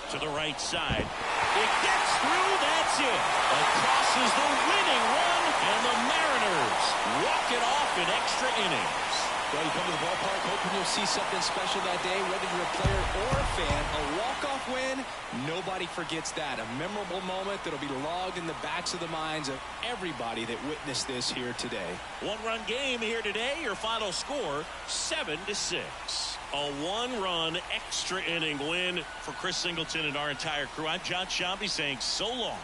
To the right side. It gets through. That's it. Across is the winning run, and the Mariners walk it off in extra innings. Well, you come to the ballpark hoping you'll see something special that day, whether you're a player or a fan. A walk-off win, nobody forgets that. A memorable moment that'll be logged in the backs of the minds of everybody that witnessed this here today. 1-run game here today. Your final score, 7-6. A 1-run extra inning win for Chris Singleton and our entire crew. I'm John Shambi saying so long.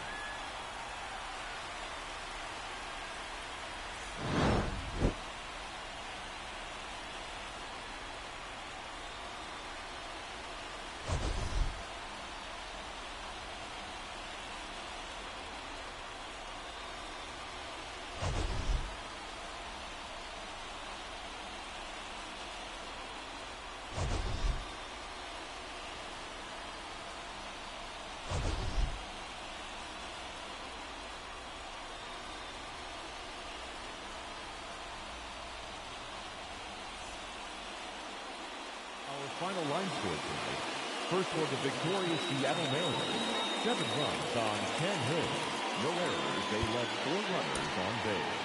Final line score tonight. First for the victorious Seattle Mariners. 7 runs on 10 hits. No errors. They left 4 runners on base.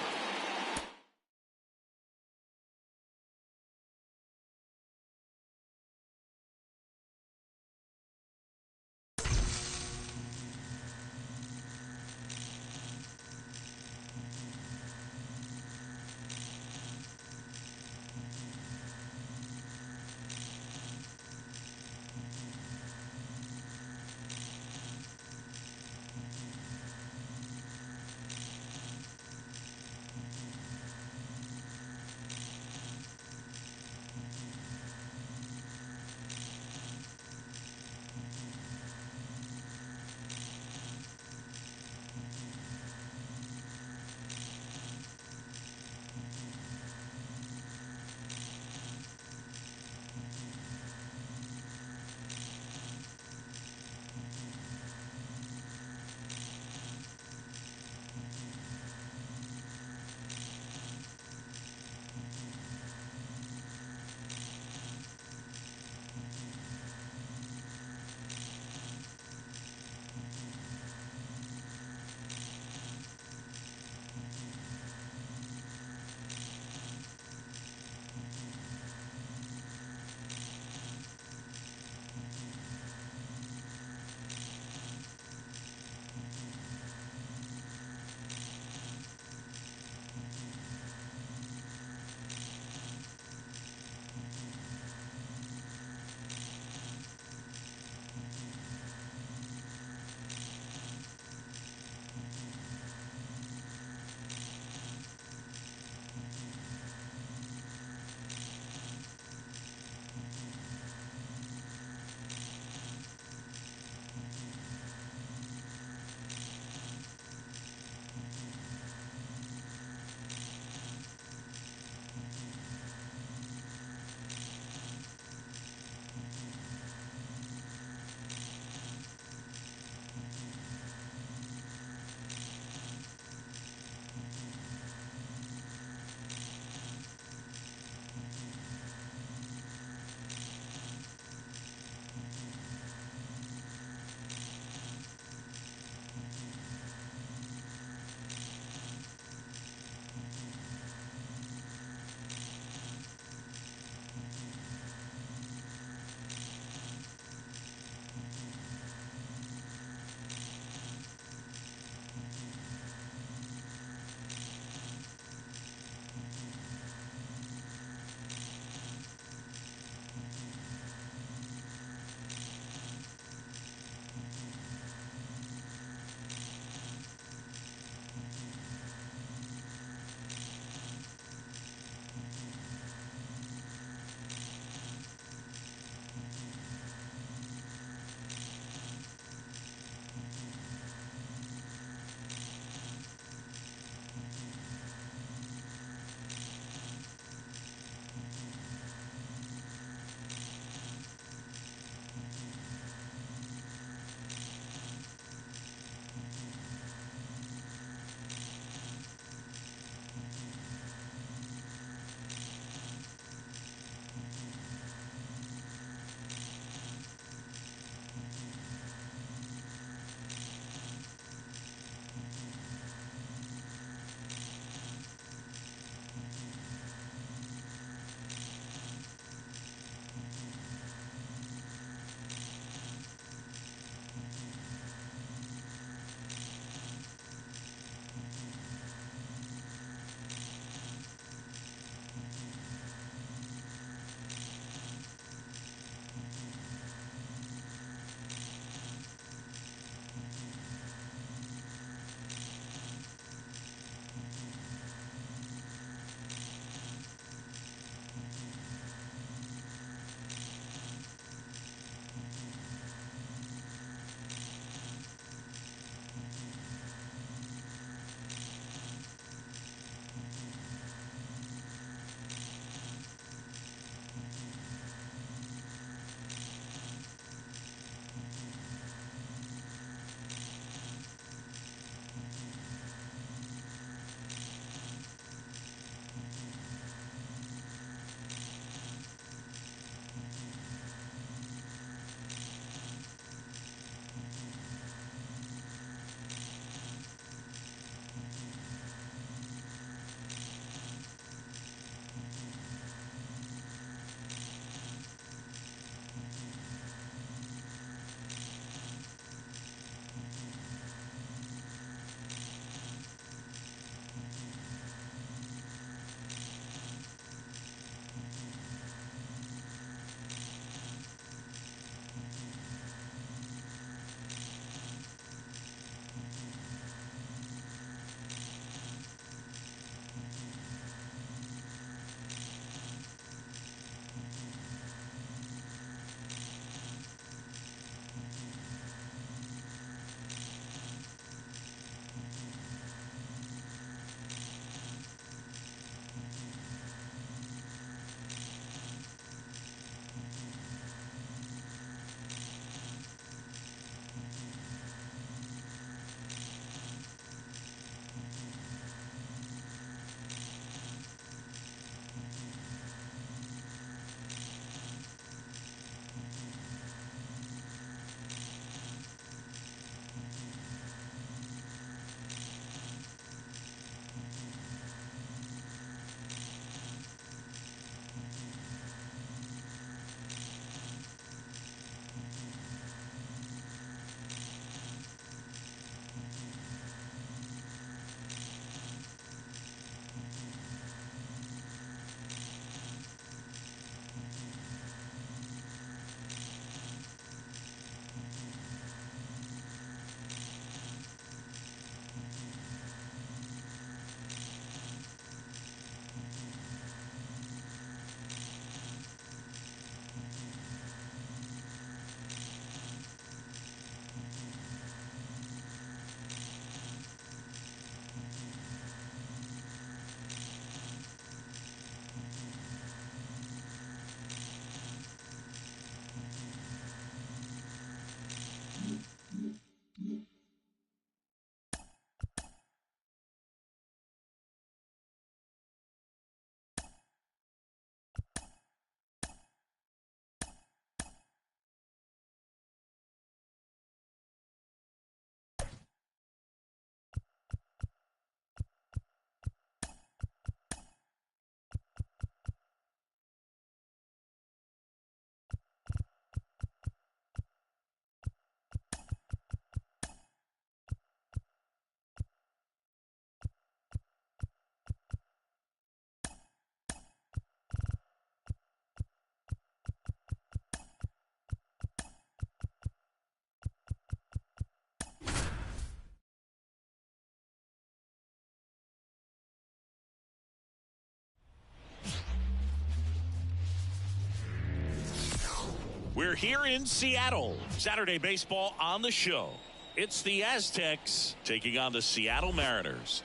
We're here in Seattle. Saturday baseball on the show. It's the Aztecs taking on the Seattle Mariners.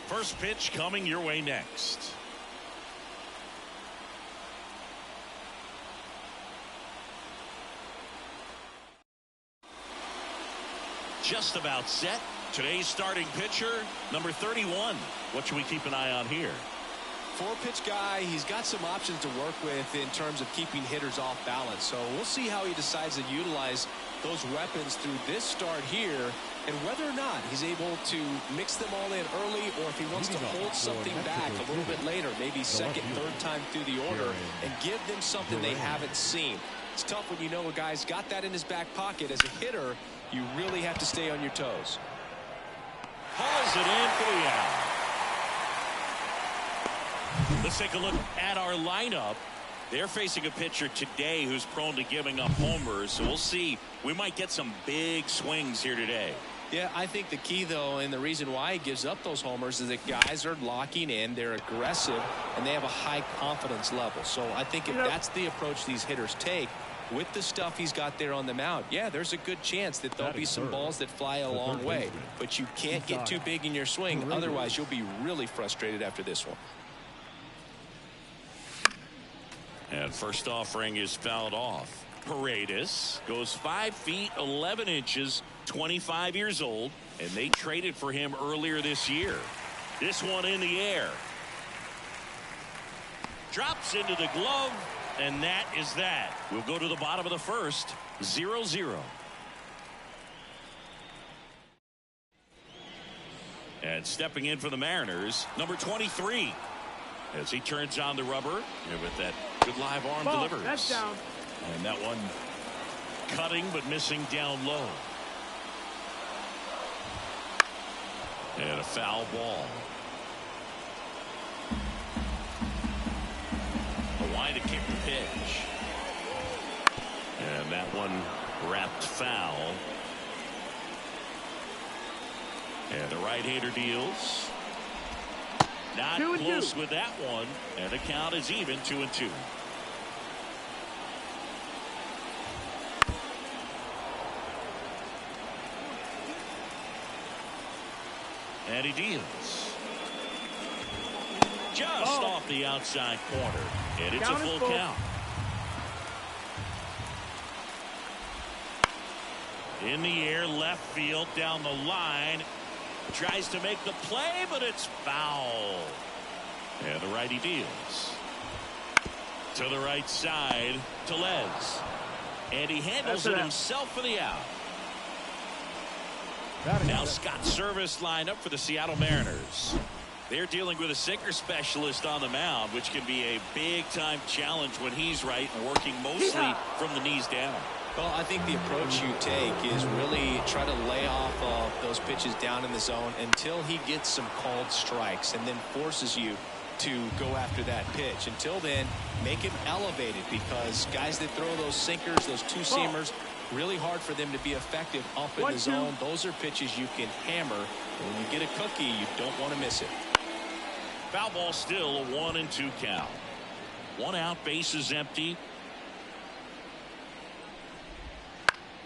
First pitch coming your way next. Just about set. Today's starting pitcher, number 31. What should we keep an eye on here? Four-pitch guy, he's got some options to work with in terms of keeping hitters off balance. So we'll see how he decides to utilize those weapons through this start here, and whether or not he's able to mix them all in early, or if he wants to hold something back a little bit later, maybe second, third time through the order, and give them something they haven't seen. It's tough when you know a guy's got that in his back pocket. As a hitter, you really have to stay on your toes. Hauls it in for the out. Let's take a look at our lineup. They're facing a pitcher today who's prone to giving up homers, so we'll see. We might get some big swings here today. Yeah, I think the key, though, and the reason why he gives up those homers is that guys are locking in, they're aggressive, and they have a high confidence level. So I think if that's the approach these hitters take, with the stuff he's got there on the mound, yeah, there's a good chance that there'll be some balls that fly a long way. But you can't get too big in your swing, otherwise you'll be really frustrated after this one. And first offering is fouled off. Paredes goes 5 feet 11 inches, 25 years old, and they traded for him earlier this year. This one in the air. Drops into the glove, and that is that. We'll go to the bottom of the first, 0-0. And stepping in for the Mariners, number 23. As he turns on the rubber, and with that good live arm delivers. That's down. And that one cutting but missing down low. And a foul ball. Hawaii to kick the pitch. And that one wrapped foul. And the right-hander deals. Not close with that one, and the count is even 2-2. And he deals. Just off the outside corner, and it's a full count. In the air, left field, down the line. Tries to make the play, but it's foul. And the righty deals. To the right side, Tellez. And he handles it himself for the out. Now Scott Service lined up for the Seattle Mariners. They're dealing with a sinker specialist on the mound, which can be a big-time challenge when he's right and working mostly from the knees down. Well, I think the approach you take is really try to lay off of those pitches down in the zone until he gets some called strikes, and then forces you to go after that pitch. Until then, make him elevated, because guys that throw those sinkers, those two-seamers, really hard for them to be effective up in the zone. Those are pitches you can hammer. And when you get a cookie, you don't want to miss it. Foul ball, still a 1-2 count. One out, bases empty.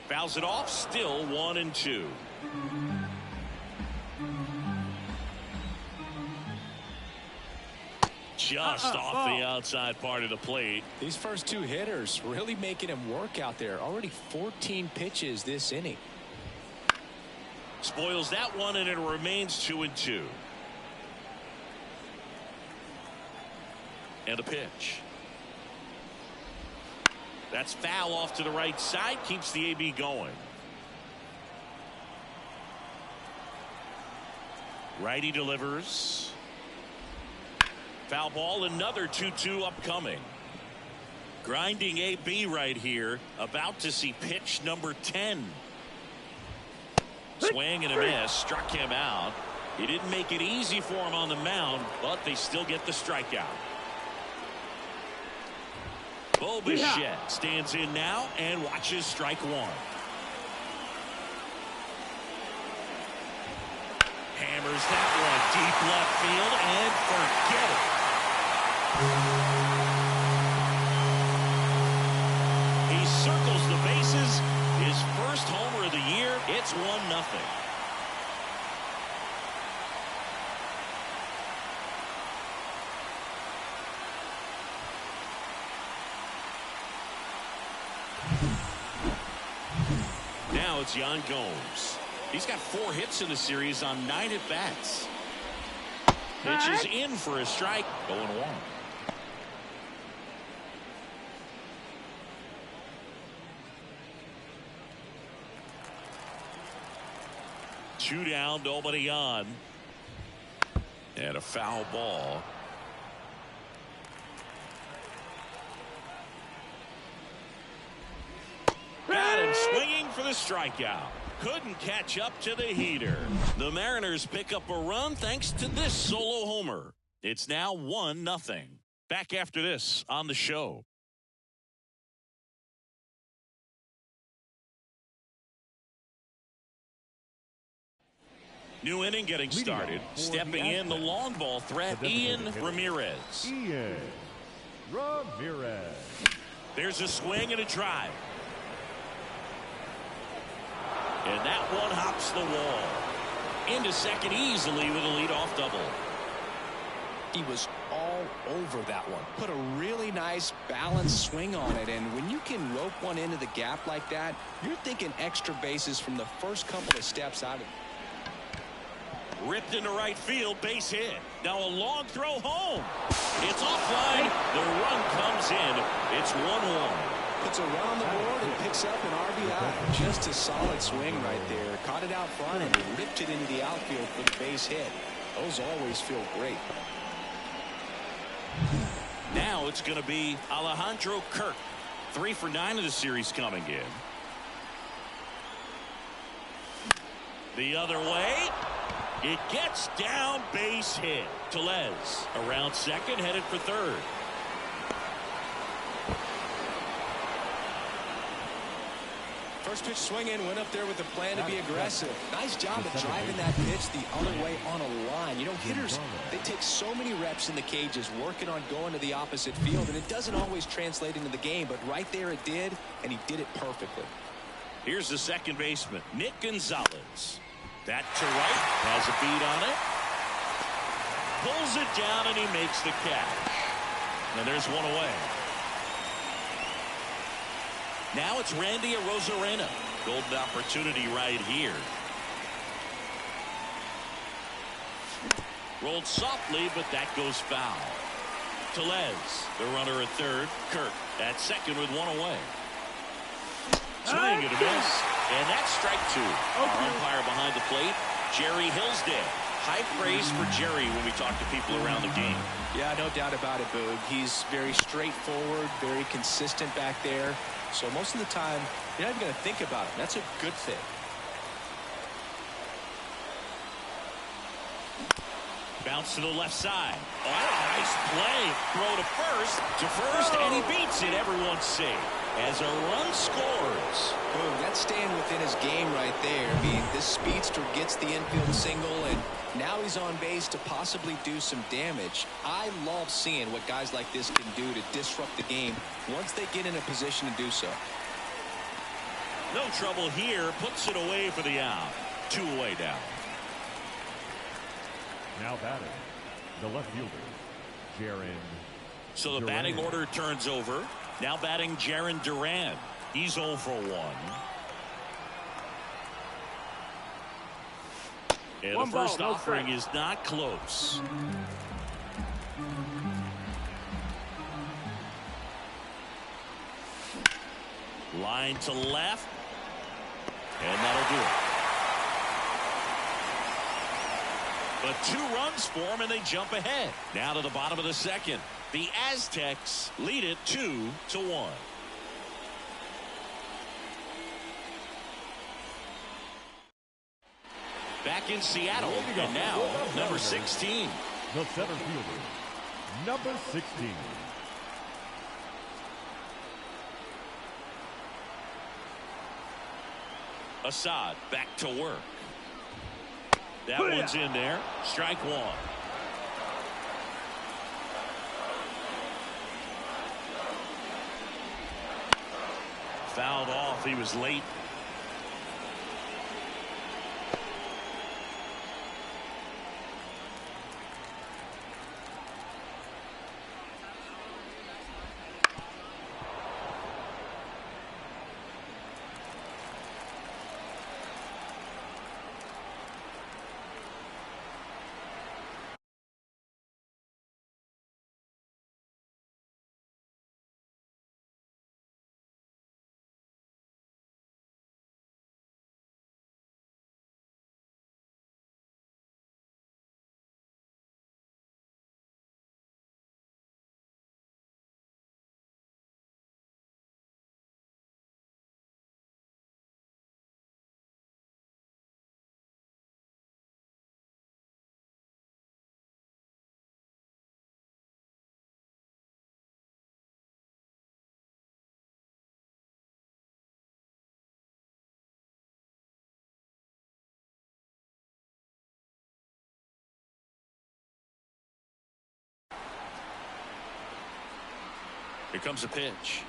Fouls it off, still 1-2. Just off the outside part of the plate. These first two hitters really making him work out there. Already 14 pitches this inning. Spoils that one, and it remains 2-2. And a pitch. That's foul off to the right side. Keeps the AB going. Righty delivers. Foul ball, another 2-2 upcoming. Grinding AB right here. About to see pitch number 10. Swing and a miss. Struck him out. He didn't make it easy for him on the mound, but they still get the strikeout. Bo Bichette stands in now and watches strike one. Hammers that one deep left field, and forget it. He circles the bases. His first homer of the year. It's 1-0. Now it's Yan Gomes. He's got 4 hits in the series on 9 at-bats. Pitches in for a strike. 0-1. Two down, nobody on. And a foul ball. Got him swinging for the strikeout. Couldn't catch up to the heater. The Mariners pick up a run thanks to this solo homer. It's now 1-0. Back after this on the show. New inning getting started. Stepping in the long ball threat, Ian Ramirez. Ian Ramirez. There's a swing and a drive. And that one hops the wall. Into second easily with a leadoff double. He was all over that one. Put a really nice balanced swing on it. And when you can rope one into the gap like that, you're thinking extra bases from the first couple of steps out of it. Ripped into right field, base hit. Now a long throw home. It's offline. The run comes in. It's 1-1. Puts a run on the board and picks up an RBI. Just a solid swing right there. Caught it out front and ripped it into the outfield for the base hit. Those always feel great. Now it's going to be Alejandro Kirk. 3 for 9 of the series coming in. The other way. It gets down, base hit. Tellez around second, headed for third. First pitch swing in, went up there with a plan to be aggressive. Nice job of driving that pitch the other way on a line. You know, hitters, they take so many reps in the cages working on going to the opposite field, and it doesn't always translate into the game, but right there it did, and he did it perfectly. Here's the second baseman, Nick Gonzalez. That to right, has a beat on it. Pulls it down, and he makes the catch. And there's one away. Now it's Randy Arozarena. Golden opportunity right here. Rolled softly, but that goes foul. Tellez, the runner at third. Kirk at second with one away. Swing and a miss. And that's strike 2. Our umpire behind the plate, Jerry Hillsdale. High praise for Jerry when we talk to people around the game. Yeah, no doubt about it, Boog. He's very straightforward, very consistent back there. So most of the time, you're not even going to think about it. That's a good thing. Bounce to the left side. Oh, nice play. Throw to first, and he beats it. Everyone's safe as a run scores. Boom, that's staying within his game right there. I mean, this speedster gets the infield single, and now he's on base to possibly do some damage. I love seeing what guys like this can do to disrupt the game once they get in a position to do so. No trouble here. Puts it away for the out. 2 away now. Now batting, the left fielder, Jaron. So the batting order turns over. Now batting Jaron Duran. He's 0 for 1. And the first offering is not close. Line to left. And that'll do it. But 2 runs for him, and they jump ahead. Now to the bottom of the second. The Aztecs lead it 2-1. Back in Seattle, and now number 16. The center fielder, number 16. Assad back to work. That one's in there. Strike 1. Fouled off. He was late. Here comes a pitch.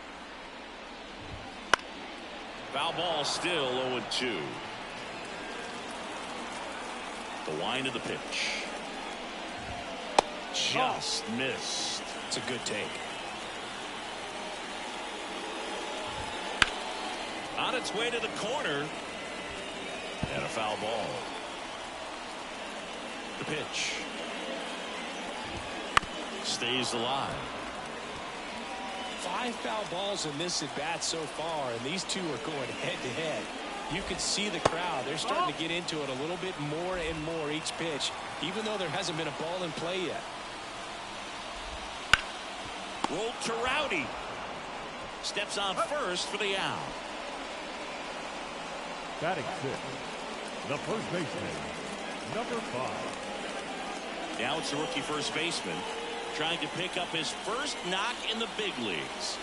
Foul ball, still 0-2. The wind of the pitch. Just missed. It's a good take. On its way to the corner. And a foul ball. The pitch. Stays alive. 5 foul balls in this at bat so far, and these two are going head to head. You can see the crowd. They're starting to get into it a little bit more and more each pitch, even though there hasn't been a ball in play yet. Rolled to Rowdy. Steps on first for the out. Batting 6, the first baseman, number 5. Now it's the rookie first baseman, trying to pick up his first knock in the big leagues.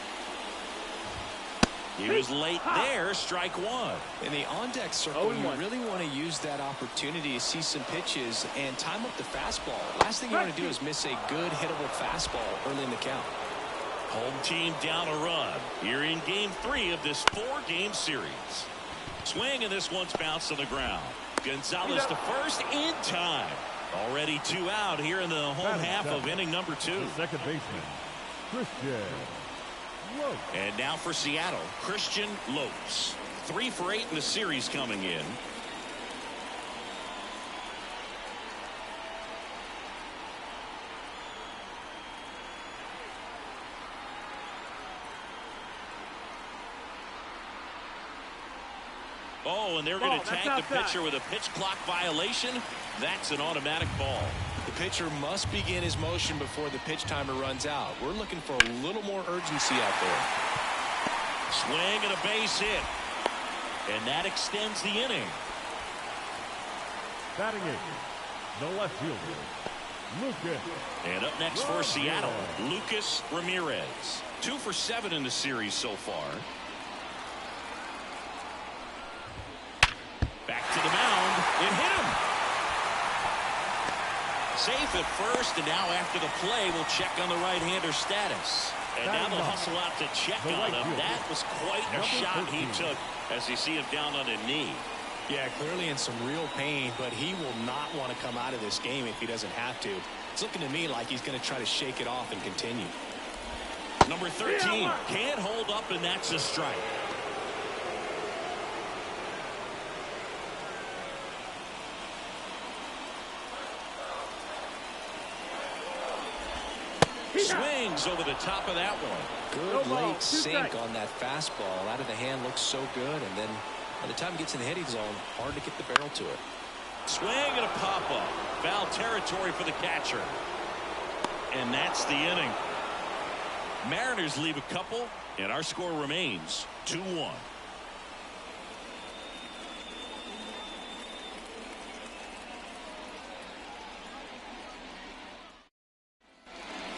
He was late there. Strike one. In the on-deck circle, you really want to use that opportunity to see some pitches and time up the fastball. Last thing you want to do is miss a good hittable fastball early in the count. Home team down a run here in game 3 of this 4-game series. Swing, and this one's bounced on the ground. Gonzalez to first in time. Already 2 out here in the home half of inning number 2. The second baseman, Christian Lopes. And now for Seattle, Christian Lopes. 3 for 8 in the series coming in. Oh, and they're going to tag the pitcher with a pitch clock violation. That's an automatic ball. The pitcher must begin his motion before the pitch timer runs out. We're looking for a little more urgency out there. Swing and a base hit. And that extends the inning. Batting 8, the left fielder, Lucas. And up next for Seattle, Lucas Ramirez. 2 for 7 in the series so far. Back to the mound. It hit him. Safe at first, and now after the play, we'll check on the right-hander status. And now they'll hustle out to check on him. That was quite a shot he took as you see him down on a knee. Yeah, clearly in some real pain, but he will not want to come out of this game if he doesn't have to. It's looking to me like he's going to try to shake it off and continue. Number 13 can't hold up, and that's a strike. Swings over the top of that one. Good late sink on that fastball. Out of the hand, looks so good, and then by the time it gets in the hitting zone, hard to get the barrel to it. Swing and a pop-up. Foul territory for the catcher. And that's the inning. Mariners leave a couple, and our score remains 2-1.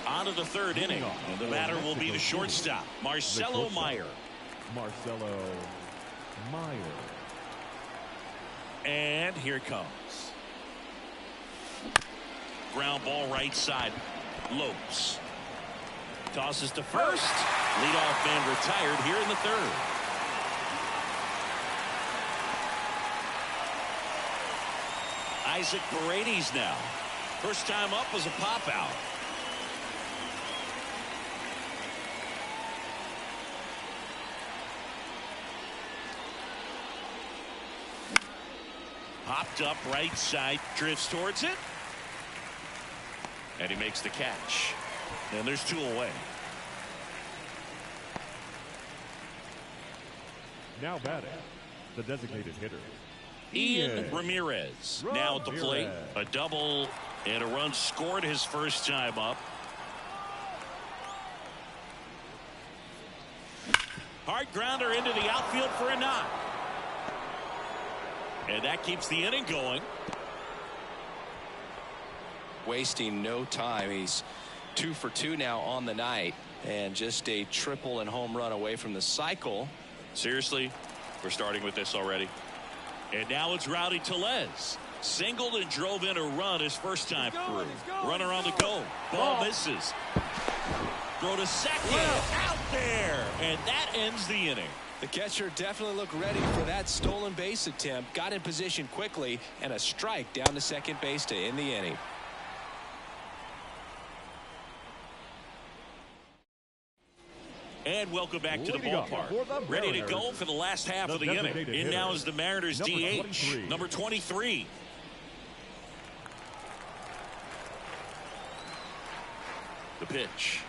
On to the 3rd inning, and the batter will be the shortstop, Marcelo Meyer. Marcelo Meyer. And here it comes. Ground ball right side. Lopes tosses to first. Leadoff man retired here in the 3rd. Isaac Paredes now. First time up was a pop out. Popped up right side, drifts towards it. And he makes the catch. And there's 2 away. Now batting, the designated hitter, Ian Ramirez. Now at the plate. A double and a run scored his first time up. Hard grounder into the outfield for a knock. And that keeps the inning going. Wasting no time. He's 2 for 2 now on the night, and just a triple and home run away from the cycle. Seriously, we're starting with this already. And now it's Rowdy Tellez. Singled and drove in a run his first time through. Runner on the go. Ball misses. Throw to second. Out there. And that ends the inning. The catcher definitely looked ready for that stolen base attempt. Got in position quickly, and a strike down to second base to end the inning. And welcome back to the ballpark. Ready to go for the last half of the inning. In now is the Mariners DH, number 23. The pitch.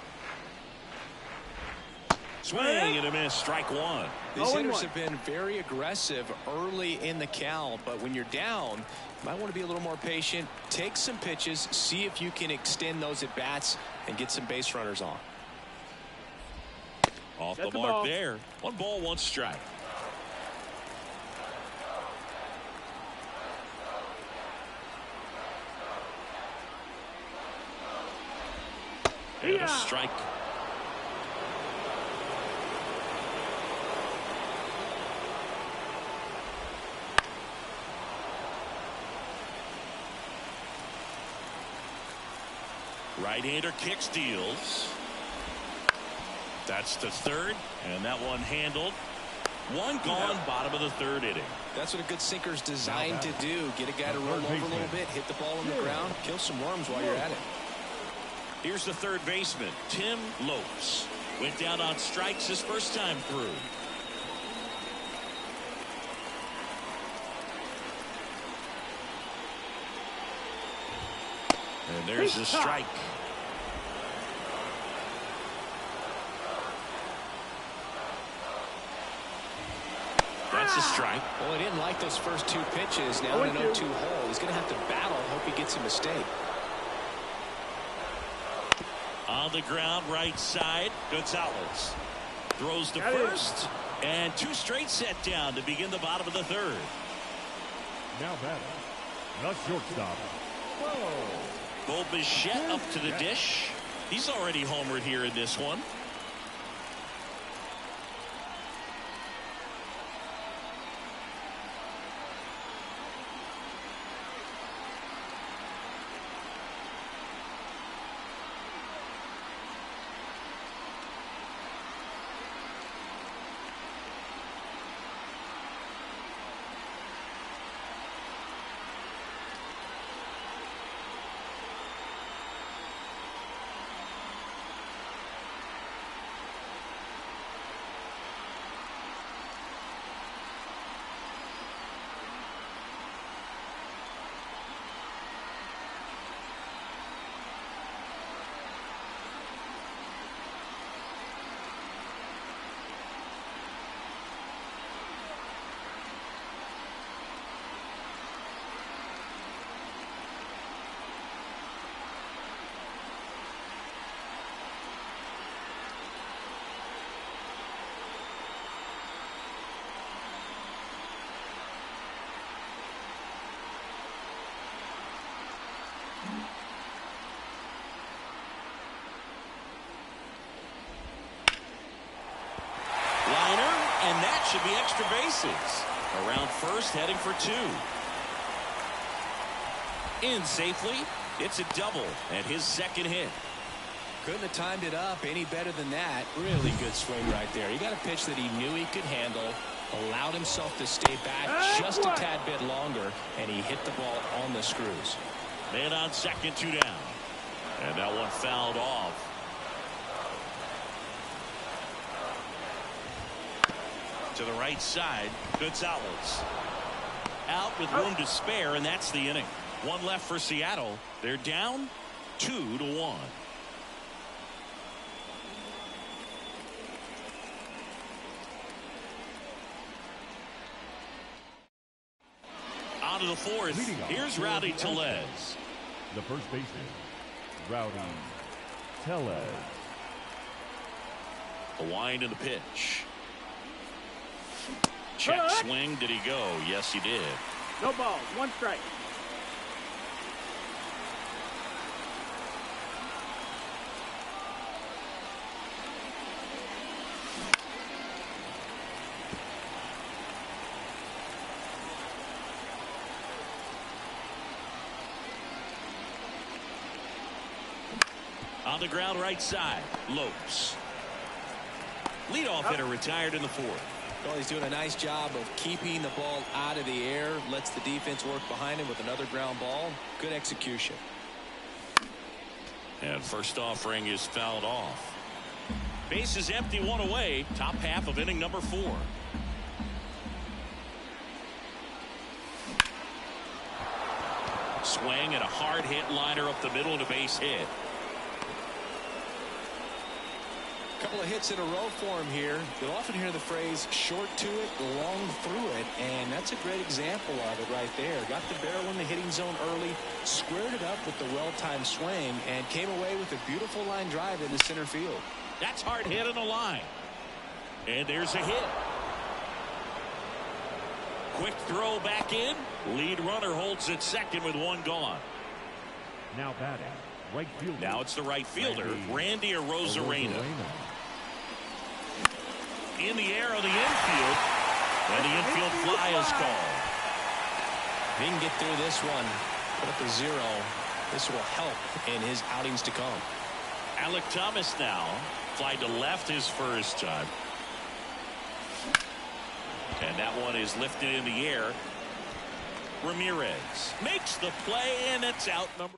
Swing and a miss, strike 1. These hitters have been very aggressive early in the count, but when you're down, you might want to be a little more patient. Take some pitches, see if you can extend those at bats and get some base runners on. Off the mark there. 1 ball, 1 strike. And a strike. Right-hander kicks, deals. That's the third, and that one handled. 1 gone, bottom of the 3rd inning. That's what a good sinker's designed to do. Get a guy to roll over a little bit, hit the ball on the ground, kill some worms while you're at it. Here's the third baseman, Tim Lopes. Went down on strikes his first time through. And there's the strike. That's a strike. Well, he didn't like those first 2 pitches. Now in an 0-2 hole. He's going to have to battle. Hope he gets a mistake. On the ground, right side, Gonzalez. Throws to first. And 2 straight set down to begin the bottom of the 3rd. Now batting, the shortstop, Bo Bichette up to the dish. He's already homered here in this one. And that should be extra bases. Around first, heading for 2. In safely. It's a double and his second hit. Couldn't have timed it up any better than that. Really good swing right there. He got a pitch that he knew he could handle. allowed himself to stay back just a tad bit longer, and he hit the ball on the screws. Man on second, 2 down. And that one fouled off. To the right side, Gonzalez. Out with room to spare, and that's the inning. One left for Seattle. They're down 2-1. On to the fourth. Here's Rowdy Tellez. The first baseman, Rowdy Tellez. The wind and the pitch. Check swing. Did he go? Yes, he did. No balls. 1 strike. On the ground right side, Lopes. Leadoff hitter retired in the fourth. Well, he's doing a nice job of keeping the ball out of the air. Lets the defense work behind him with another ground ball. Good execution. And first offering is fouled off. Base is empty, 1 away. Top half of inning number 4. Swing and a hard hit liner up the middle and a base hit. Couple of hits in a row for him here. You'll often hear the phrase short to it, long through it, and that's a great example of it right there. Got the barrel in the hitting zone early, squared it up with the well-timed swing, and came away with a beautiful line drive into center field. That's hard hit in the line. And there's a hit. Quick throw back in. Lead runner holds at second with 1 gone. Now batting, right fielder. Now it's the right fielder, Randy Arozarena. In the air on the infield, and the infield fly is called. Didn't get through this one. Put up a 0. This will help in his outings to come. Alec Thomas now fly to left his first time. And that one is lifted in the air. Ramirez makes the play, and it's out number